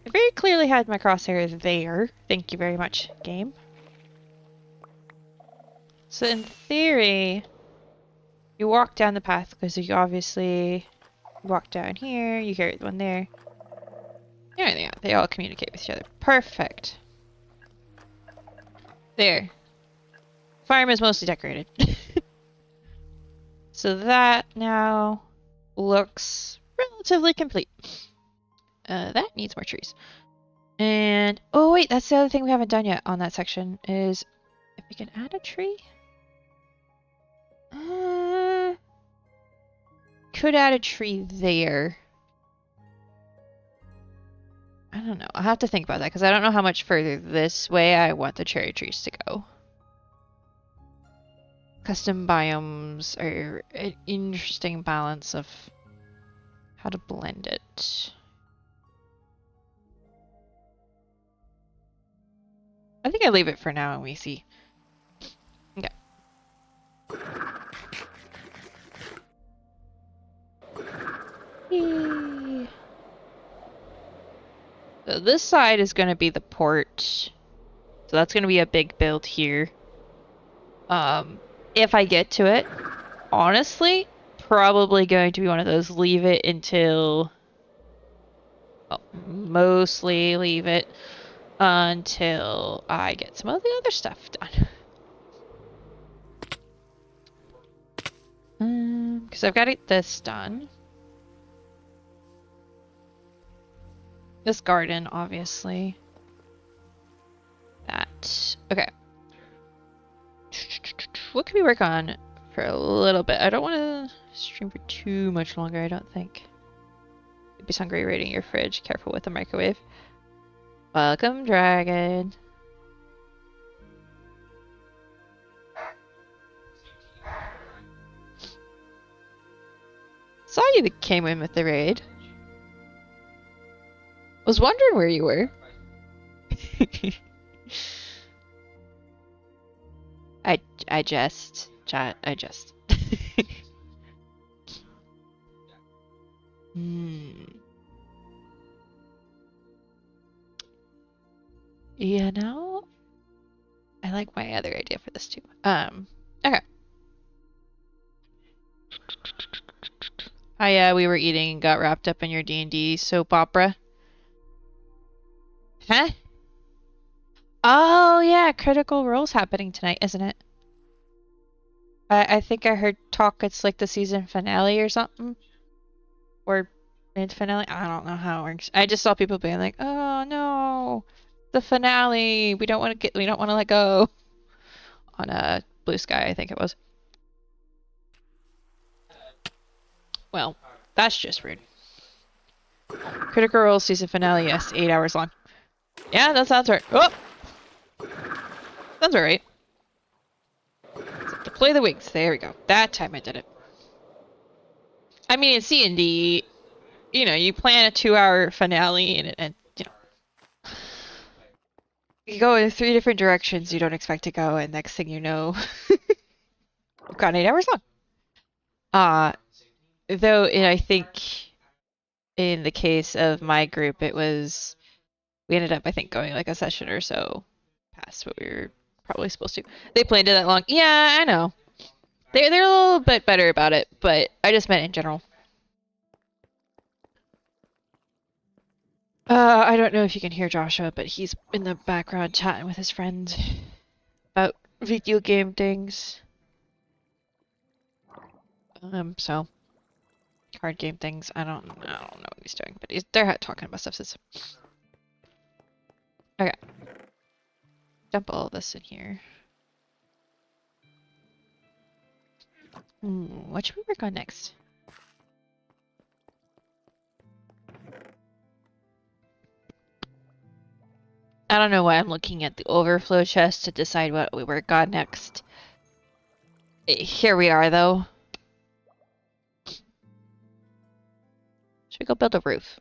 I very clearly had my crosshair there. Thank you very much, game. So in theory, you walk down the path because you obviously walk down here, you hear one there. Yeah, they all communicate with each other. Perfect. There. Farm is mostly decorated. So that now looks relatively complete. That needs more trees. And, oh wait, that's the other thing we haven't done yet on that section is if we can add a tree? Could add a tree there. I don't know. I'll have to think about that because I don't know how much further this way I want the cherry trees to go. Custom biomes are an interesting balance of how to blend it. I think I leave it for now and we see. Okay. Yay. So this side is going to be the port. So that's going to be a big build here. If I get to it, honestly, probably going to be one of those leave it until, well, mostly leave it until I get some of the other stuff done. Because I've got to get this done. This garden, obviously. That. Okay. What can we work on for a little bit? I don't want to stream for too much longer, I don't think. Baby's hungry, raiding your fridge. Careful with the microwave. Welcome, dragon. Saw you that came in with the raid. Was wondering where you were. I just chat. I just. You know, I like my other idea for this too. Okay. We were eating and got wrapped up in your D&D soap opera. Huh? Oh yeah, Critical Role's happening tonight, isn't it? I think I heard talk it's like the season finale or something. Or mid-finale. I don't know how it works. I just saw people being like, "Oh no, the finale. We don't want to let go." On a Blue Sky, I think it was. Well, that's just rude. Critical Role season finale, yes, 8 hours long. Yeah, that sounds right. Oh! Sounds alright. Deploy the wings. There we go. That time I did it. I mean, in C&D, you know, you plan a 2-hour finale and you know, you go in 3 different directions you don't expect to go, and next thing you know, we've gone 8 hours long. Though, I think in the case of my group, we ended up, I think, going like a session or so past what we were probably supposed to. They planned it that long. Yeah, I know. They're a little bit better about it, but I just meant in general. I don't know if you can hear Joshua, but he's in the background chatting with his friend about video game things. So card game things. I don't know what he's doing, but they're talking about stuff. Okay. Dump all this in here. What should we work on next? I don't know why I'm looking at the overflow chest to decide what we work on next. Here we are, though. Should we go build a roof?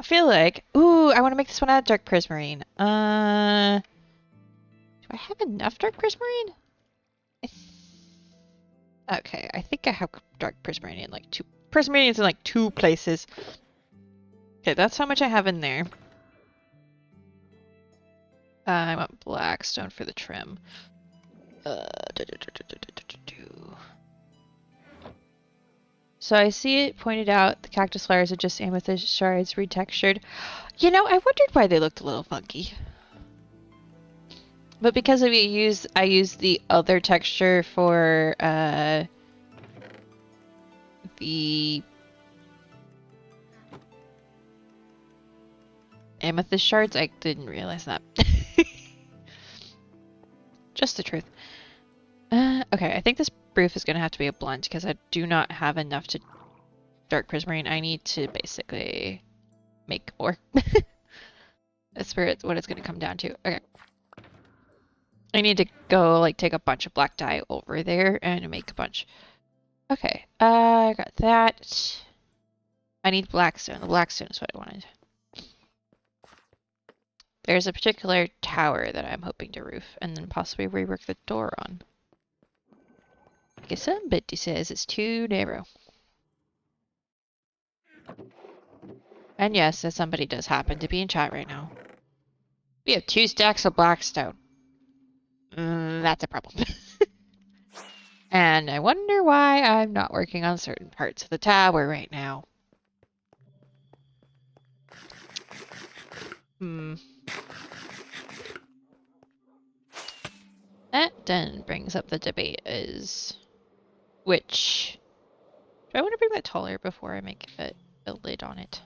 I feel like... Ooh, I want to make this one out of dark prismarine. Do I have enough dark prismarine? Okay, I think I have dark prismarine in like 2. Prismarine is in like 2 places. Okay, that's how much I have in there. I want blackstone for the trim. So I see it pointed out the cactus flowers are just amethyst shards retextured. You know, I wondered why they looked a little funky. But because I used the other texture for the amethyst shards, I didn't realize that. Just the truth. Okay, I think this roof is going to have to be a blunt because I do not have enough to dark prismarine. I need to basically make more. That's what it's going to come down to. Okay. I need to go like take a bunch of black dye over there and make a bunch. Okay, I got that. I need blackstone. The blackstone is what I wanted. There's a particular tower that I'm hoping to roof and then possibly rework the door on. Because somebody says it's too narrow. And yes, that somebody does happen to be in chat right now. We have 2 stacks of blackstone. That's a problem. And I wonder why I'm not working on certain parts of the tower right now. That then brings up the debate is which... Do I want to bring that taller before I make a lid on it?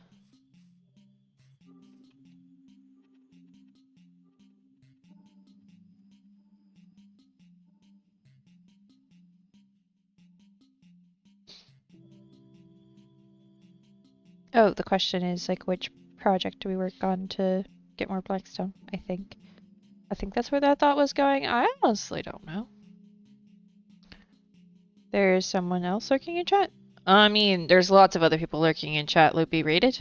Oh, the question is like which project do we work on to get more blackstone, I think. I think that's where that thought was going. I honestly don't know. There's someone else lurking in chat? I mean, there's lots of other people lurking in chat. Loopy rated.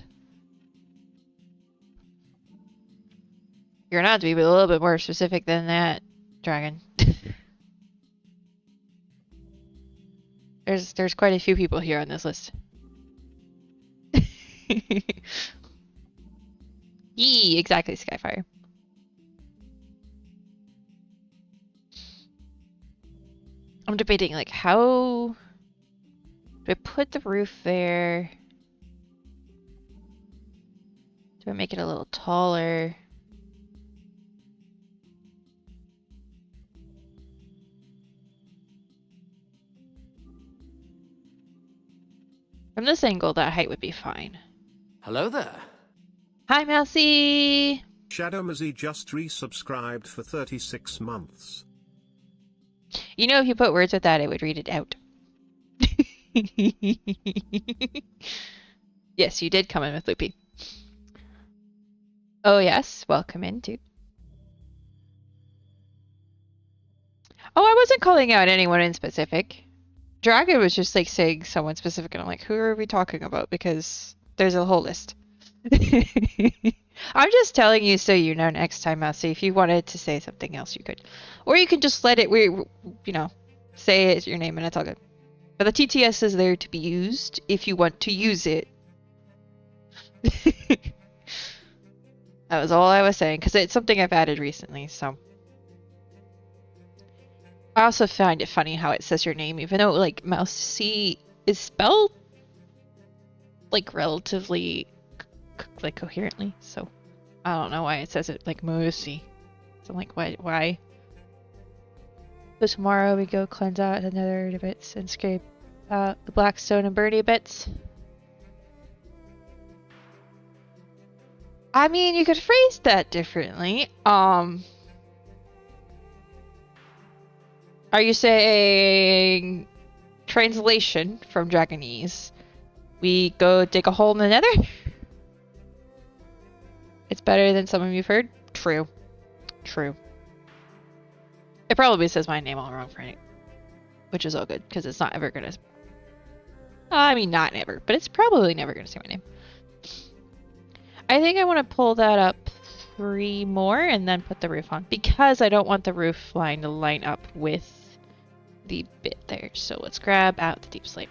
You're gonna have to be a little bit more specific than that, Dragon. There's quite a few people here on this list. Yee, exactly, Skyfire. I'm debating like how do I put the roof there? Do I make it a little taller? From this angle, that height would be fine. Hello there. Hi, Mousy! Shadow Mazzy just resubscribed for 36 months. You know, if you put words with that, it would read it out. Yes, you did come in with Loopy. Oh, yes. Welcome in, too. Oh, I wasn't calling out anyone in specific. Dragon was just like saying someone specific, and I'm like, who are we talking about? Because there's a whole list. I'm just telling you so you know next time, Mousy. If you wanted to say something else, you could. Or you can just let it, say it's your name and it's all good. But the TTS is there to be used if you want to use it. That was all I was saying, because it's something I've added recently, so. I also find it funny how it says your name, even though, like, Mousy is spelled, like, relatively, like, coherently, so. I don't know why it says it like Mousy. So I'm like, why? So tomorrow we go cleanse out the nether bits and scrape out the blackstone and birdie bits. I mean, you could phrase that differently. Are you saying translation from Dragonese? We go dig a hole in the nether? It's better than some of you've heard? True. True. It probably says my name all wrong for it, which is all good, because it's not ever gonna... I mean, not ever, but it's probably never gonna say my name. I think I want to pull that up 3 more and then put the roof on, because I don't want the roof line to line up with the bit there. So let's grab out the deep slate.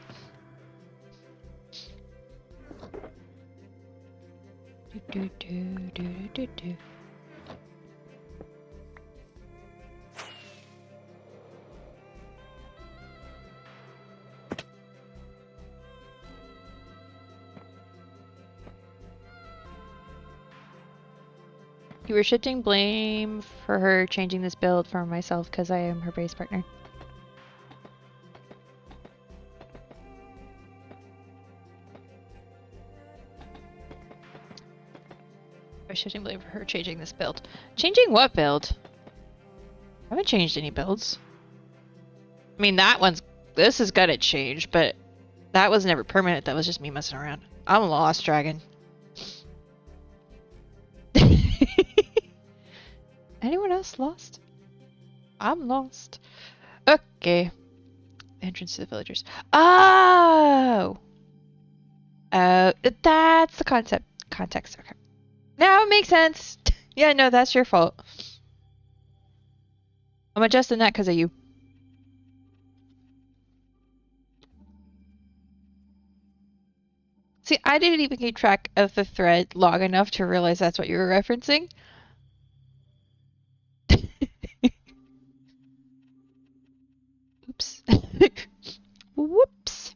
Do, do, do, do, do, do. You were shifting blame for her changing this build for myself because I am her base partner. I was shifting blame for her changing this build. Changing what build? I haven't changed any builds. I mean, this is gonna change, but that was never permanent. That was just me messing around. I'm lost, dragon. Anyone else lost? I'm lost. Okay. Entrance to the villagers. Oh! That's the context. Okay. Now it makes sense. Yeah, no, that's your fault. I'm adjusting that because of you. See, I didn't even keep track of the thread long enough to realize that's what you were referencing. Oops. Whoops.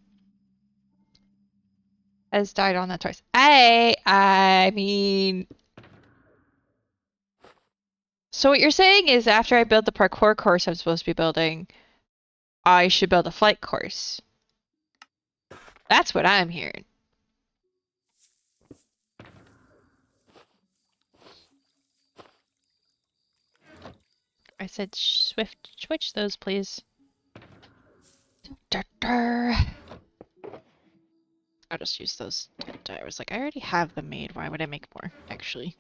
Has died on that twice. I mean... So what you're saying is after I build the parkour course I'm supposed to be building, I should build a flight course. That's what I'm hearing. I said switch those, please. I'll just use those. I was like, I already have them made. Why would I make more, actually?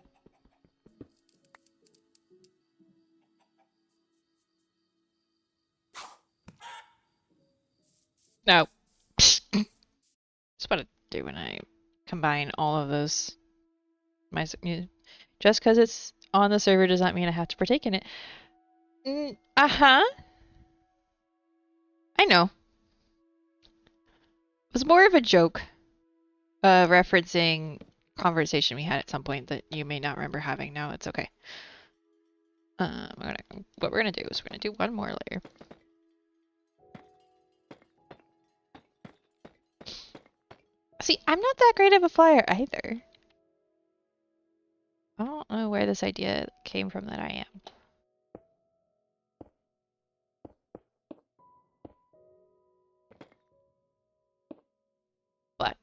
No. That's what I do when I combine all of those. Just because it's on the server does not mean I have to partake in it. Uh-huh. I know. It was more of a joke. Referencing conversation we had at some point that you may not remember having. No, it's okay. What we're gonna do is we're gonna do one more layer. See, I'm not that great of a flyer either. I don't know where this idea came from that I am. But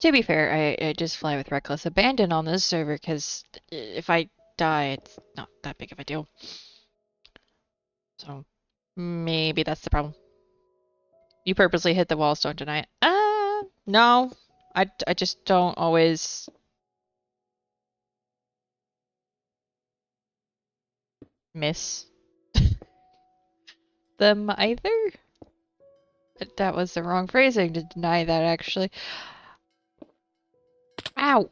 to be fair, I just fly with reckless abandon on this server because if I die, it's not that big of a deal. So maybe that's the problem. You purposely hit the walls, don't deny it. No. I just don't always miss them either. That was the wrong phrasing to deny that, actually. Ow!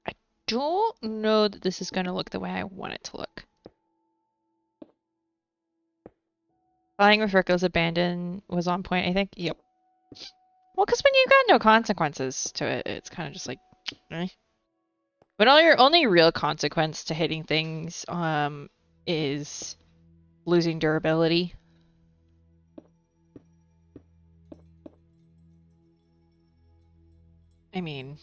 I don't know that this is going to look the way I want it to look. Flying with Rico's abandon was on point, I think. Yep. Well, because when you got no consequences to it, it's kind of just like, eh. But all your only real consequence to hitting things is losing durability. I mean,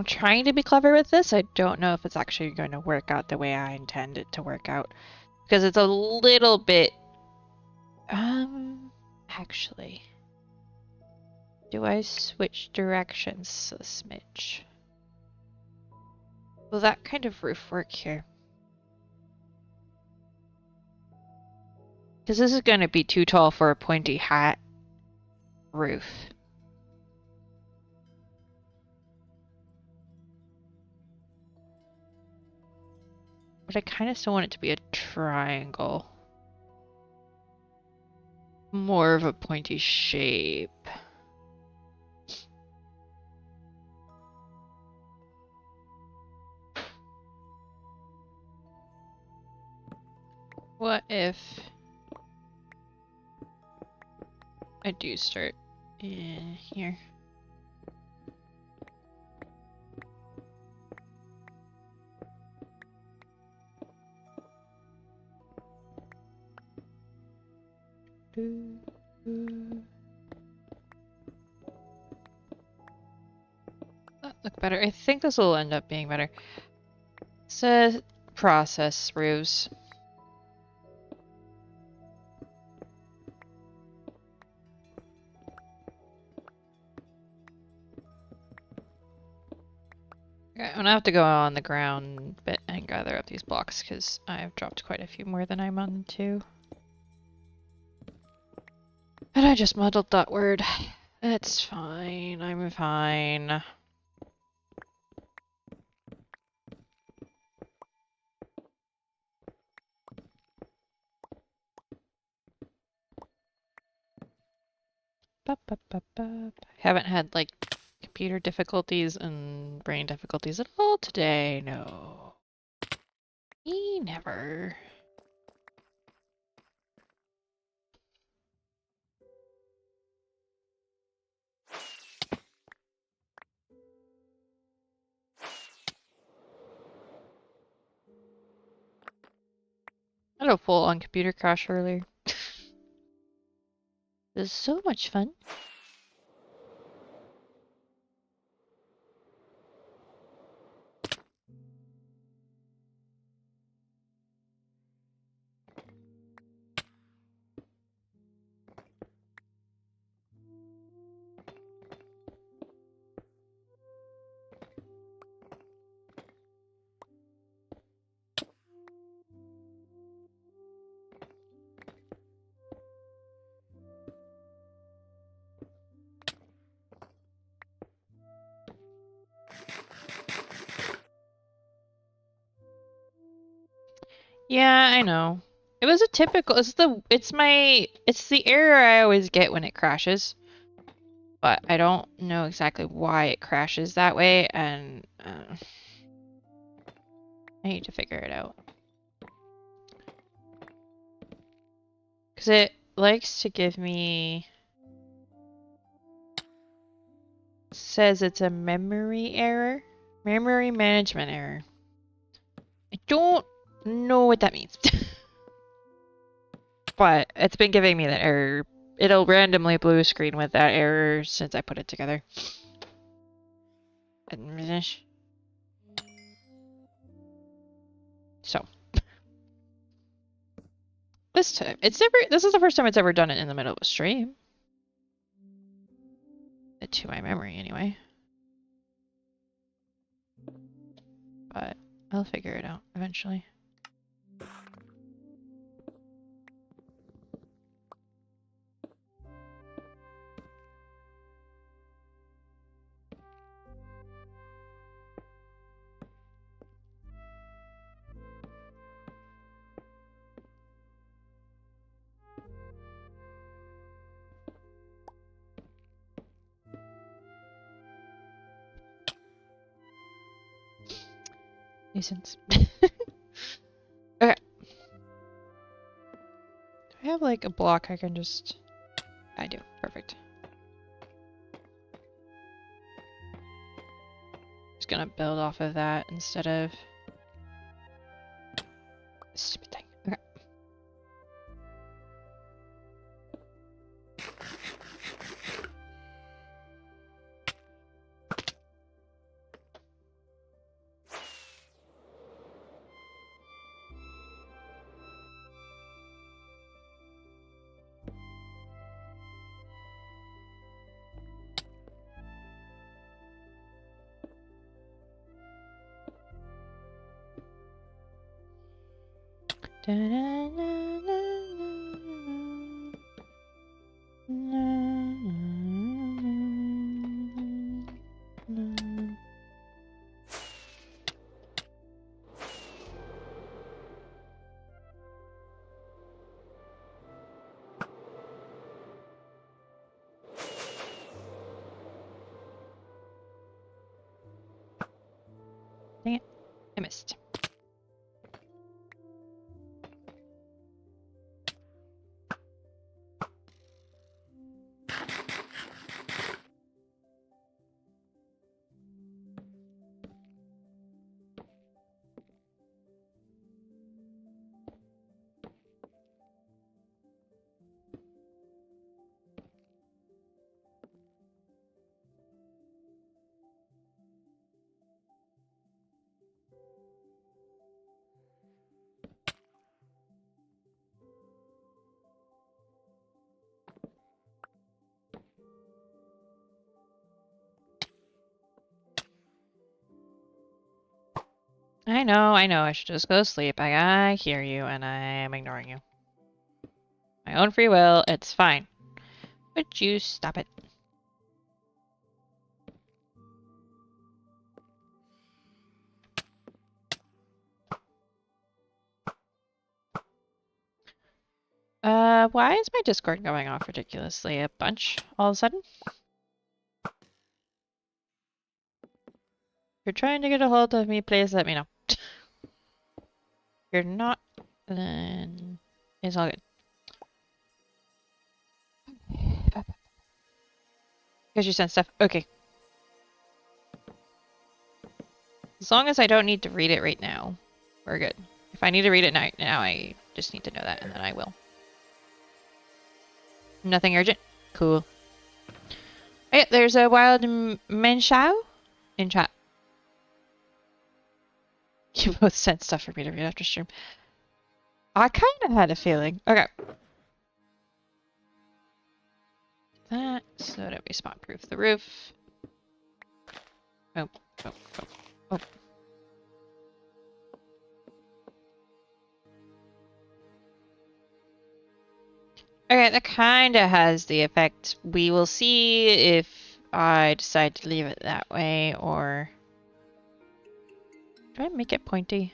trying to be clever with this. I don't know if it's actually going to work out the way I intend it to work out. Because it's a little bit... Actually... Do I switch directions a smidge? Will that kind of roof work here? Because this is going to be too tall for a pointy hat roof. But I kind of still want it to be a triangle. More of a pointy shape. What if I do start in here? That look better. I think this will end up being better. Says process roofs. Okay, I'm gonna have to go on the ground bit and gather up these blocks because I've dropped quite a few more than I'm on to. And I just muddled that word. It's fine. I'm fine. Haven't had like computer difficulties and brain difficulties at all today. No. Never. I had a full-on computer crash earlier. It was so much fun. Yeah, I know. It was a typical, it's the error I always get when it crashes. But I don't know exactly why it crashes that way, and I need to figure it out. Because it likes to give me... Says it's a memory error. Memory management error. I don't know what that means. But it's been giving me that error. It'll randomly blue screen with that error since I put it together. So. This time, this is the first time it's ever done it in the middle of a stream. To my memory, anyway. But I'll figure it out eventually. Nuisance. Okay. Do I have like a block I can just... I do. Perfect. Just gonna build off of that instead of... Stupid thing. Okay. Dang it. I missed. I know, I should just go to sleep. I hear you, and I am ignoring you. My own free will, it's fine. Would you stop it? Why is my Discord going off ridiculously a bunch all of a sudden? If you're trying to get a hold of me, please let me know. If you're not, then it's all good. Because you sent stuff. Okay. As long as I don't need to read it right now, we're good. If I need to read it now, I just need to know that, and then I will. Nothing urgent? Cool. Oh, yeah, there's a wild menshao in chat. You both sent stuff for me to read after stream. I kind of had a feeling. Okay. That so that we spawn proof the roof. Oh, oh, oh, oh. Okay, that kind of has the effect. We will see if I decide to leave it that way or... Do I make it pointy?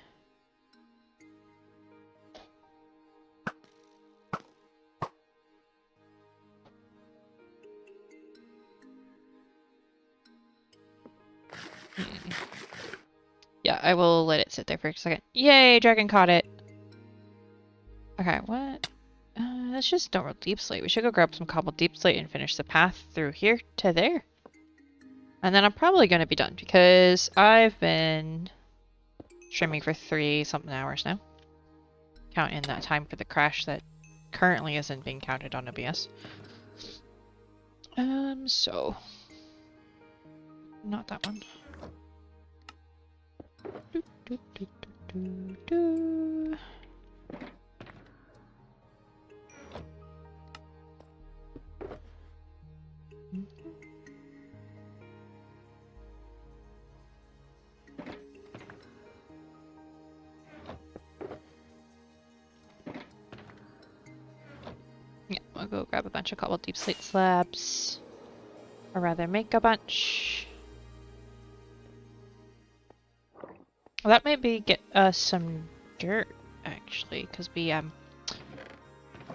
Yeah, I will let it sit there for a second. Yay, dragon caught it. Okay, what? Let's just don't roll deep slate. We should go grab some cobbled deep slate and finish the path through here to there. And then I'm probably going to be done because I've been streaming for 3-something hours now. Count in that time for the crash that currently isn't being counted on OBS. So... Not that one. Do, do, do, do, do. Yeah, I'll go grab a bunch of cobbled deep slate slabs. Or rather, make a bunch. Well, that maybe get us some dirt, actually, because we,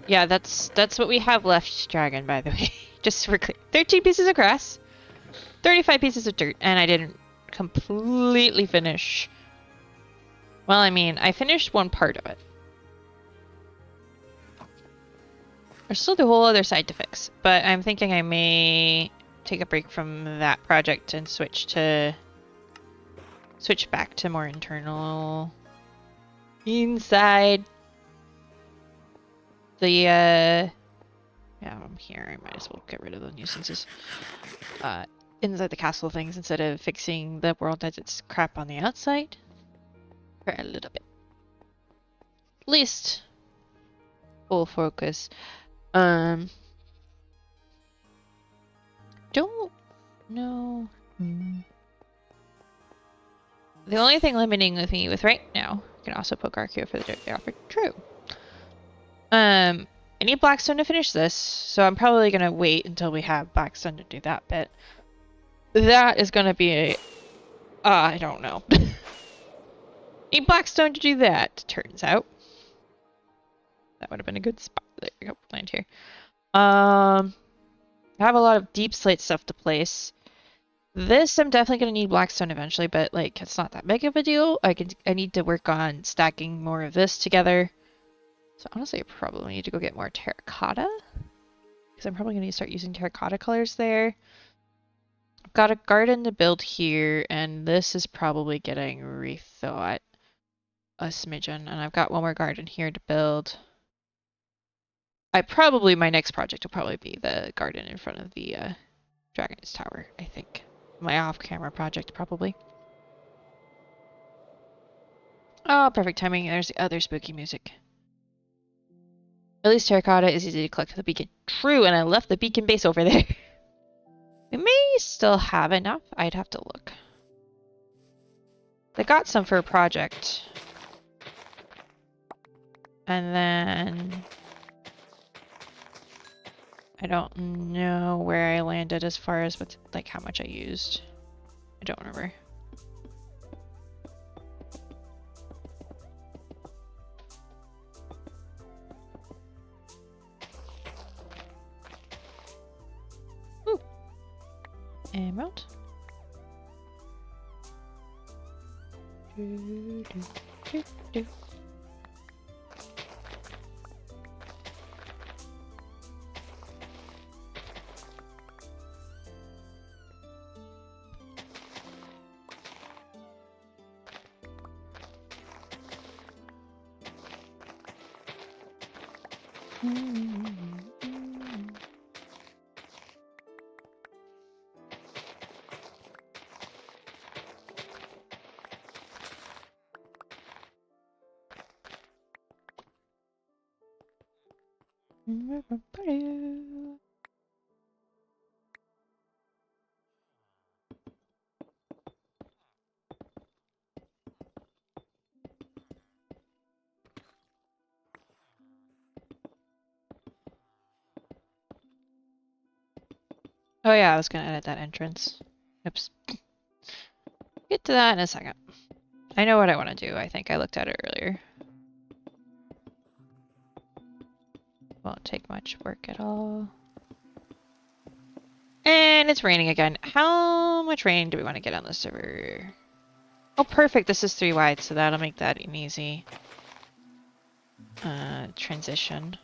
yeah, that's what we have left, Dragon, by the way. Just so we're clear. 13 pieces of grass, 35 pieces of dirt, and I didn't completely finish. Well, I mean, I finished one part of it. There's still the whole other side to fix, but I'm thinking I may take a break from that project and switch back to more internal inside the yeah, I'm here. I might as well get rid of the nuisances inside the castle things instead of fixing the world as it's crap on the outside for a little bit. At least full focus. Don't know. The only thing limiting with me right now can also poke Archaeo for the dirt they offered. True. I need Blackstone to finish this, so I'm probably gonna wait until we have Blackstone to do that bit. That is gonna be a... I don't know. Need Blackstone to do that, turns out. That would have been a good spot. There we go, land here. I have a lot of deep slate stuff to place. This I'm definitely gonna need Blackstone eventually, but like it's not that big of a deal. I need to work on stacking more of this together. So honestly, I probably need to go get more terracotta. Because I'm probably going to start using terracotta colors there. I've got a garden to build here, and this is probably getting rethought a smidgen. And I've got one more garden here to build. My next project will probably be the garden in front of the Dragon's Tower, I think. My off-camera project, probably. Oh, perfect timing. There's the other spooky music. At least terracotta is easy to collect for the beacon. True, and I left the beacon base over there. We may still have enough. I'd have to look. I got some for a project. And then... I don't know where I landed as far as what, like how much I used. I don't remember. Ooh. Emerald. Do, do, do, do. Oh yeah, I was gonna edit that entrance. Oops. Get to that in a second. I know what I want to do. I think I looked at it earlier. Won't take much work at all. And it's raining again. How much rain do we want to get on the server? Oh, perfect. This is 3 wide, so that'll make that an easy transition.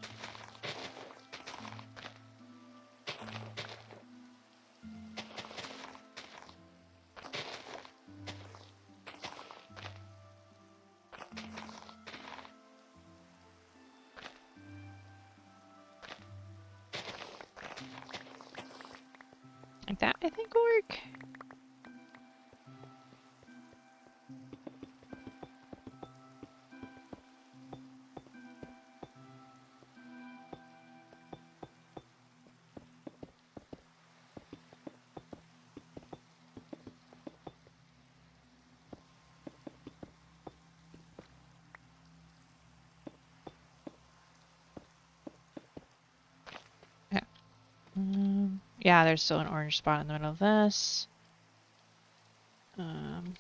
Like that, I think, will work. Yeah, there's still an orange spot in the middle of this. Okay.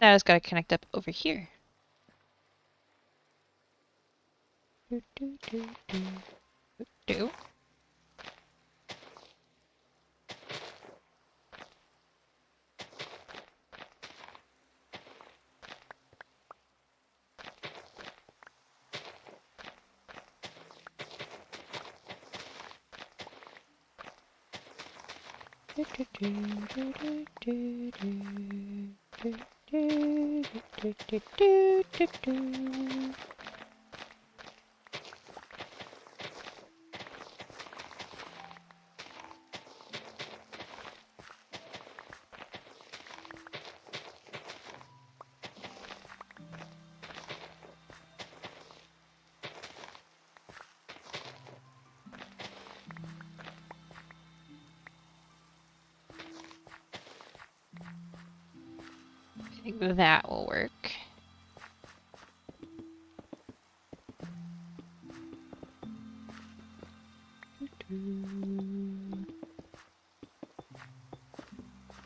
Now it's got to connect up over here. Do, do, do, do, do. think that will work.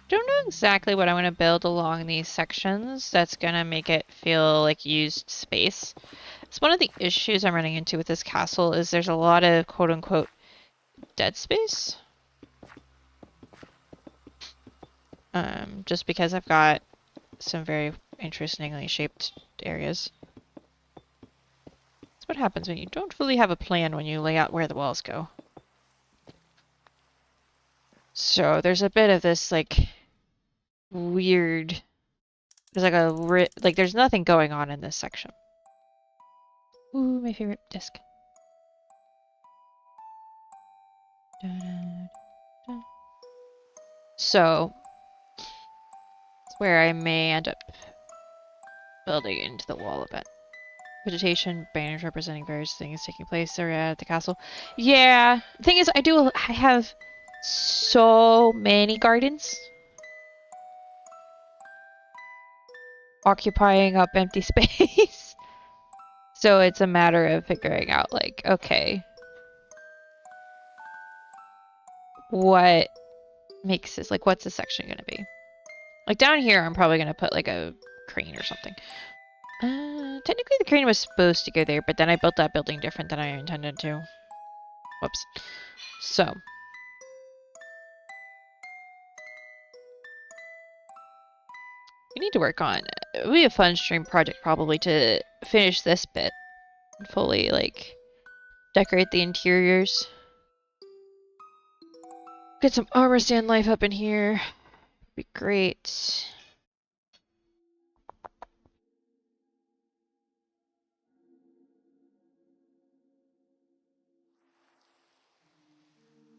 Don't know exactly what I want to build along these sections that's gonna make it feel like used space. It's one of the issues I'm running into with this castle is there's a lot of quote-unquote dead space. Just because I've got some very interestingly shaped areas. That's what happens when you don't fully have a plan when you lay out where the walls go. So there's a bit of this like weird. There's like there's nothing going on in this section. Ooh, my favorite disc. So it's where I may end up building into the wall a bit. Vegetation, banners representing various things taking place at the castle. Yeah, the thing is, I have so many gardens occupying up empty space. So it's a matter of figuring out, like, okay, what makes this, like, what's this section gonna be? Like, down here, I'm probably gonna put, like, a crane or something. Technically the crane was supposed to go there, but then I built that building different than I intended to. Whoops. So. We need to work on, it would be a fun stream project probably to finish this bit and fully, like, decorate the interiors. Get some armor stand life up in here. Be great.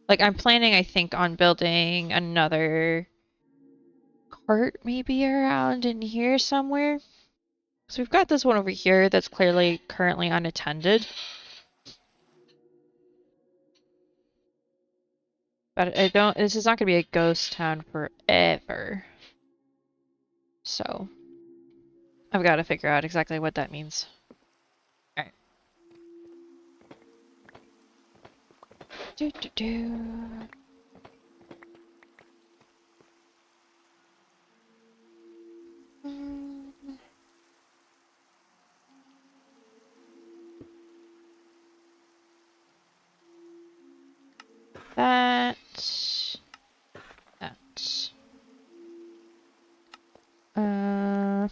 Like, I'm planning, I think, on building another cart maybe around in here somewhere. So we've got this one over here that's clearly currently unattended. But this is not going to be a ghost town forever. So, I've got to figure out exactly what that means. Alright. Do. That. Uh,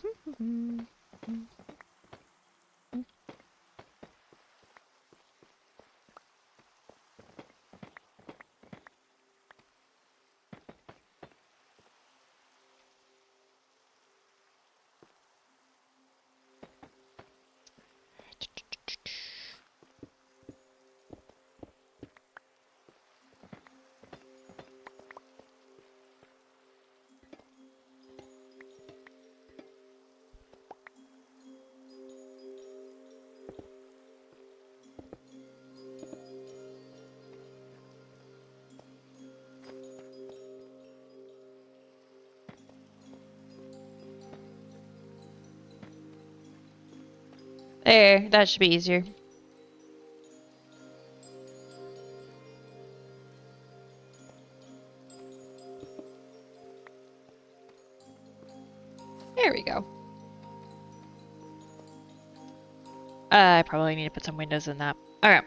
There, that should be easier. There we go. I probably need to put some windows in that. Okay.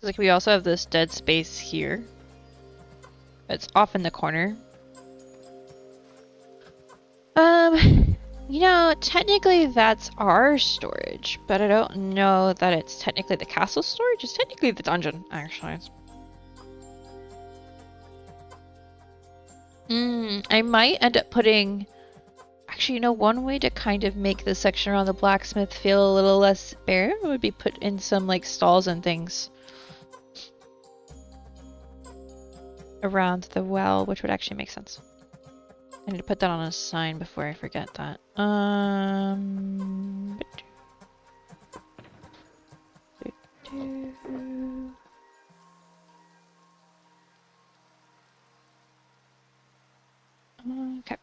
Like, we also have this dead space here. It's off in the corner. You know, technically that's our storage, but I don't know that it's technically the castle storage. It's technically the dungeon, actually. I might end up putting... Actually, you know, one way to kind of make this section around the blacksmith feel a little less barren would be put in some, like, stalls and things. around the well, which would actually make sense. I need to put that on a sign before I forget that. Okay.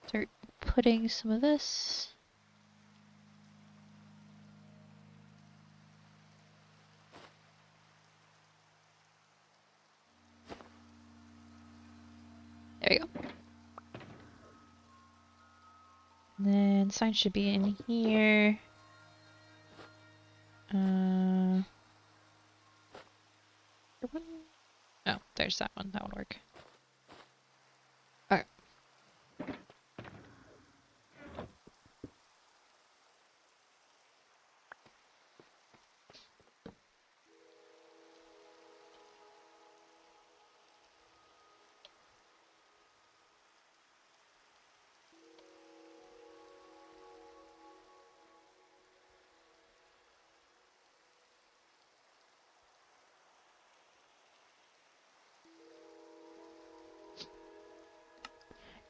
Start putting some of this. There you go. And then sign should be in here. Oh, there's that one. That one work. Okay.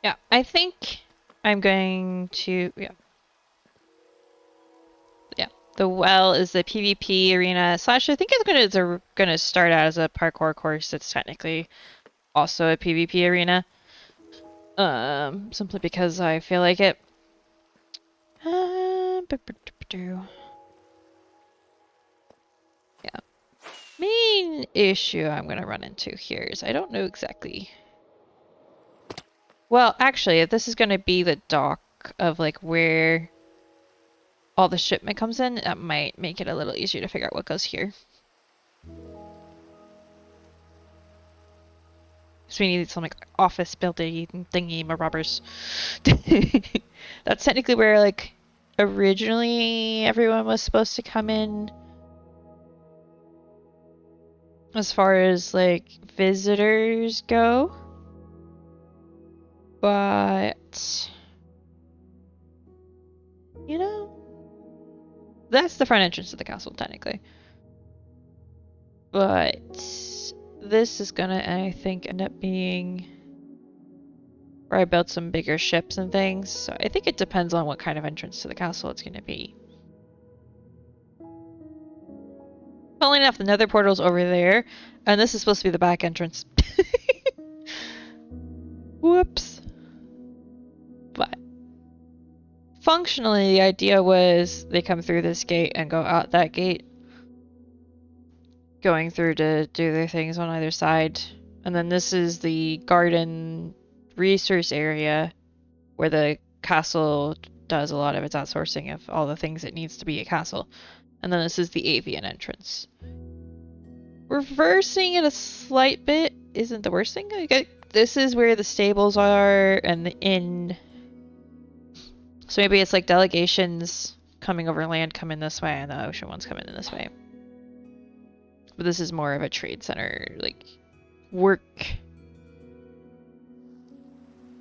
Yeah, I think I'm going to, yeah. The well is the PvP arena slash, I think it's gonna start out as a parkour course. It's technically also a PvP arena. Simply because I feel like it. Yeah. Main issue I'm gonna run into here is I don't know exactly. Well, actually, if this is gonna be the dock of like where all the shipment comes in, that might make it a little easier to figure out what goes here. So we need some like office building thingy robbers. That's technically where like originally everyone was supposed to come in. As far as like visitors go. But you know, that's the front entrance to the castle technically. But this is gonna, I think, end up being where I built some bigger ships and things. So I think it depends on what kind of entrance to the castle it's gonna be. Funnily enough, the nether portal's over there, and this is supposed to be the back entrance. Whoops. But functionally, the idea was they come through this gate and go out that gate, going through to do their things on either side. And then this is the garden resource area where the castle does a lot of its outsourcing of all the things it needs to be a castle. And then this is the avian entrance. Reversing it a slight bit isn't the worst thing. This is where the stables are and the inn. So maybe it's like delegations coming over land come in this way and the ocean ones come in this way. But this is more of a trade center, like work.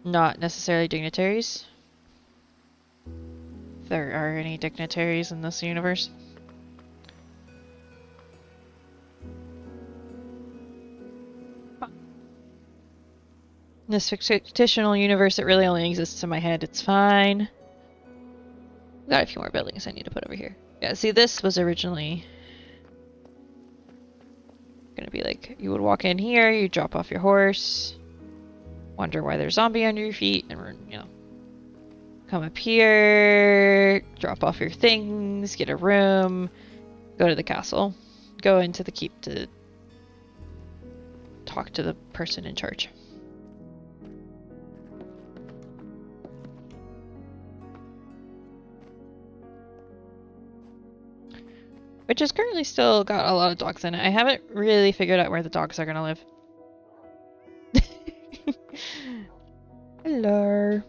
Not necessarily dignitaries. If there are any dignitaries in this universe. In this fictional universe, it really only exists in my head. It's fine. Got a few more buildings I need to put over here. Yeah, see, this was originally gonna be like, you would walk in here, you drop off your horse, wonder why there's zombie under your feet, and you know, come up here, drop off your things, get a room, go to the castle, go into the keep to talk to the person in charge. Which has currently still got a lot of dogs in it. I haven't really figured out where the dogs are gonna live. Hello.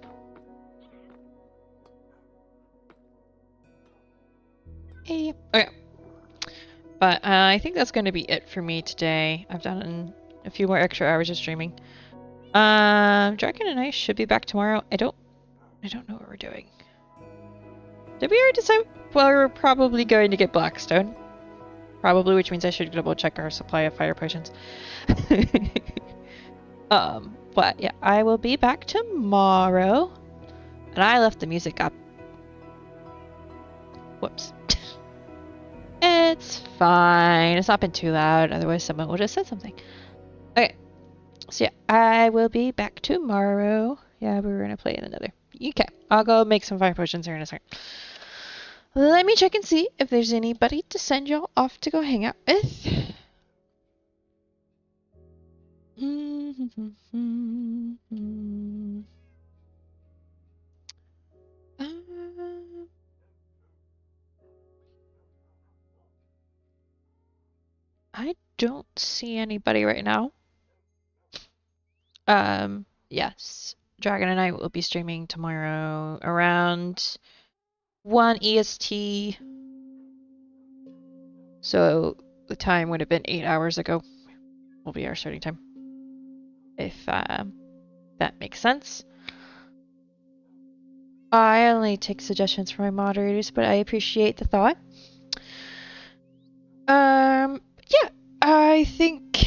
Hey. Okay. But I think that's going to be it for me today. I've done a few more extra hours of streaming. Dragon and I should be back tomorrow. I don't know what we're doing. Did we already decide? Well, we're probably going to get Blackstone. Probably, which means I should double check our supply of fire potions. But yeah, I will be back tomorrow. And I left the music up. Whoops. It's fine. It's not been too loud, otherwise someone would have said something. Okay. So yeah, I will be back tomorrow. Yeah, we were gonna play in another. Okay. I'll go make some fire potions here in a second. Let me check and see if there's anybody to send y'all off to go hang out with. I don't see anybody right now. Yes. Dragon and I will be streaming tomorrow around 1 EST. So the time would have been 8 hours ago. Will be our starting time. If that makes sense. I only take suggestions from my moderators, but I appreciate the thought. Yeah, I think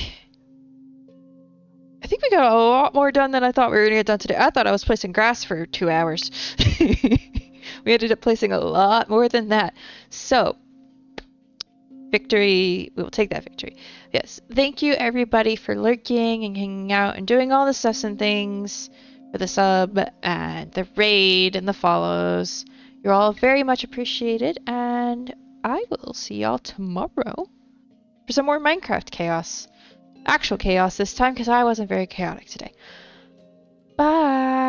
we got a lot more done than I thought we were gonna get done today. I thought I was placing grass for 2 hours. We ended up placing a lot more than that. So, victory, we will take that victory. Yes, thank you everybody for lurking and hanging out and doing all the stuff and things for the sub and the raid and the follows. You're all very much appreciated, and I will see y'all tomorrow for some more Minecraft chaos. Actual chaos this time, because I wasn't very chaotic today. Bye!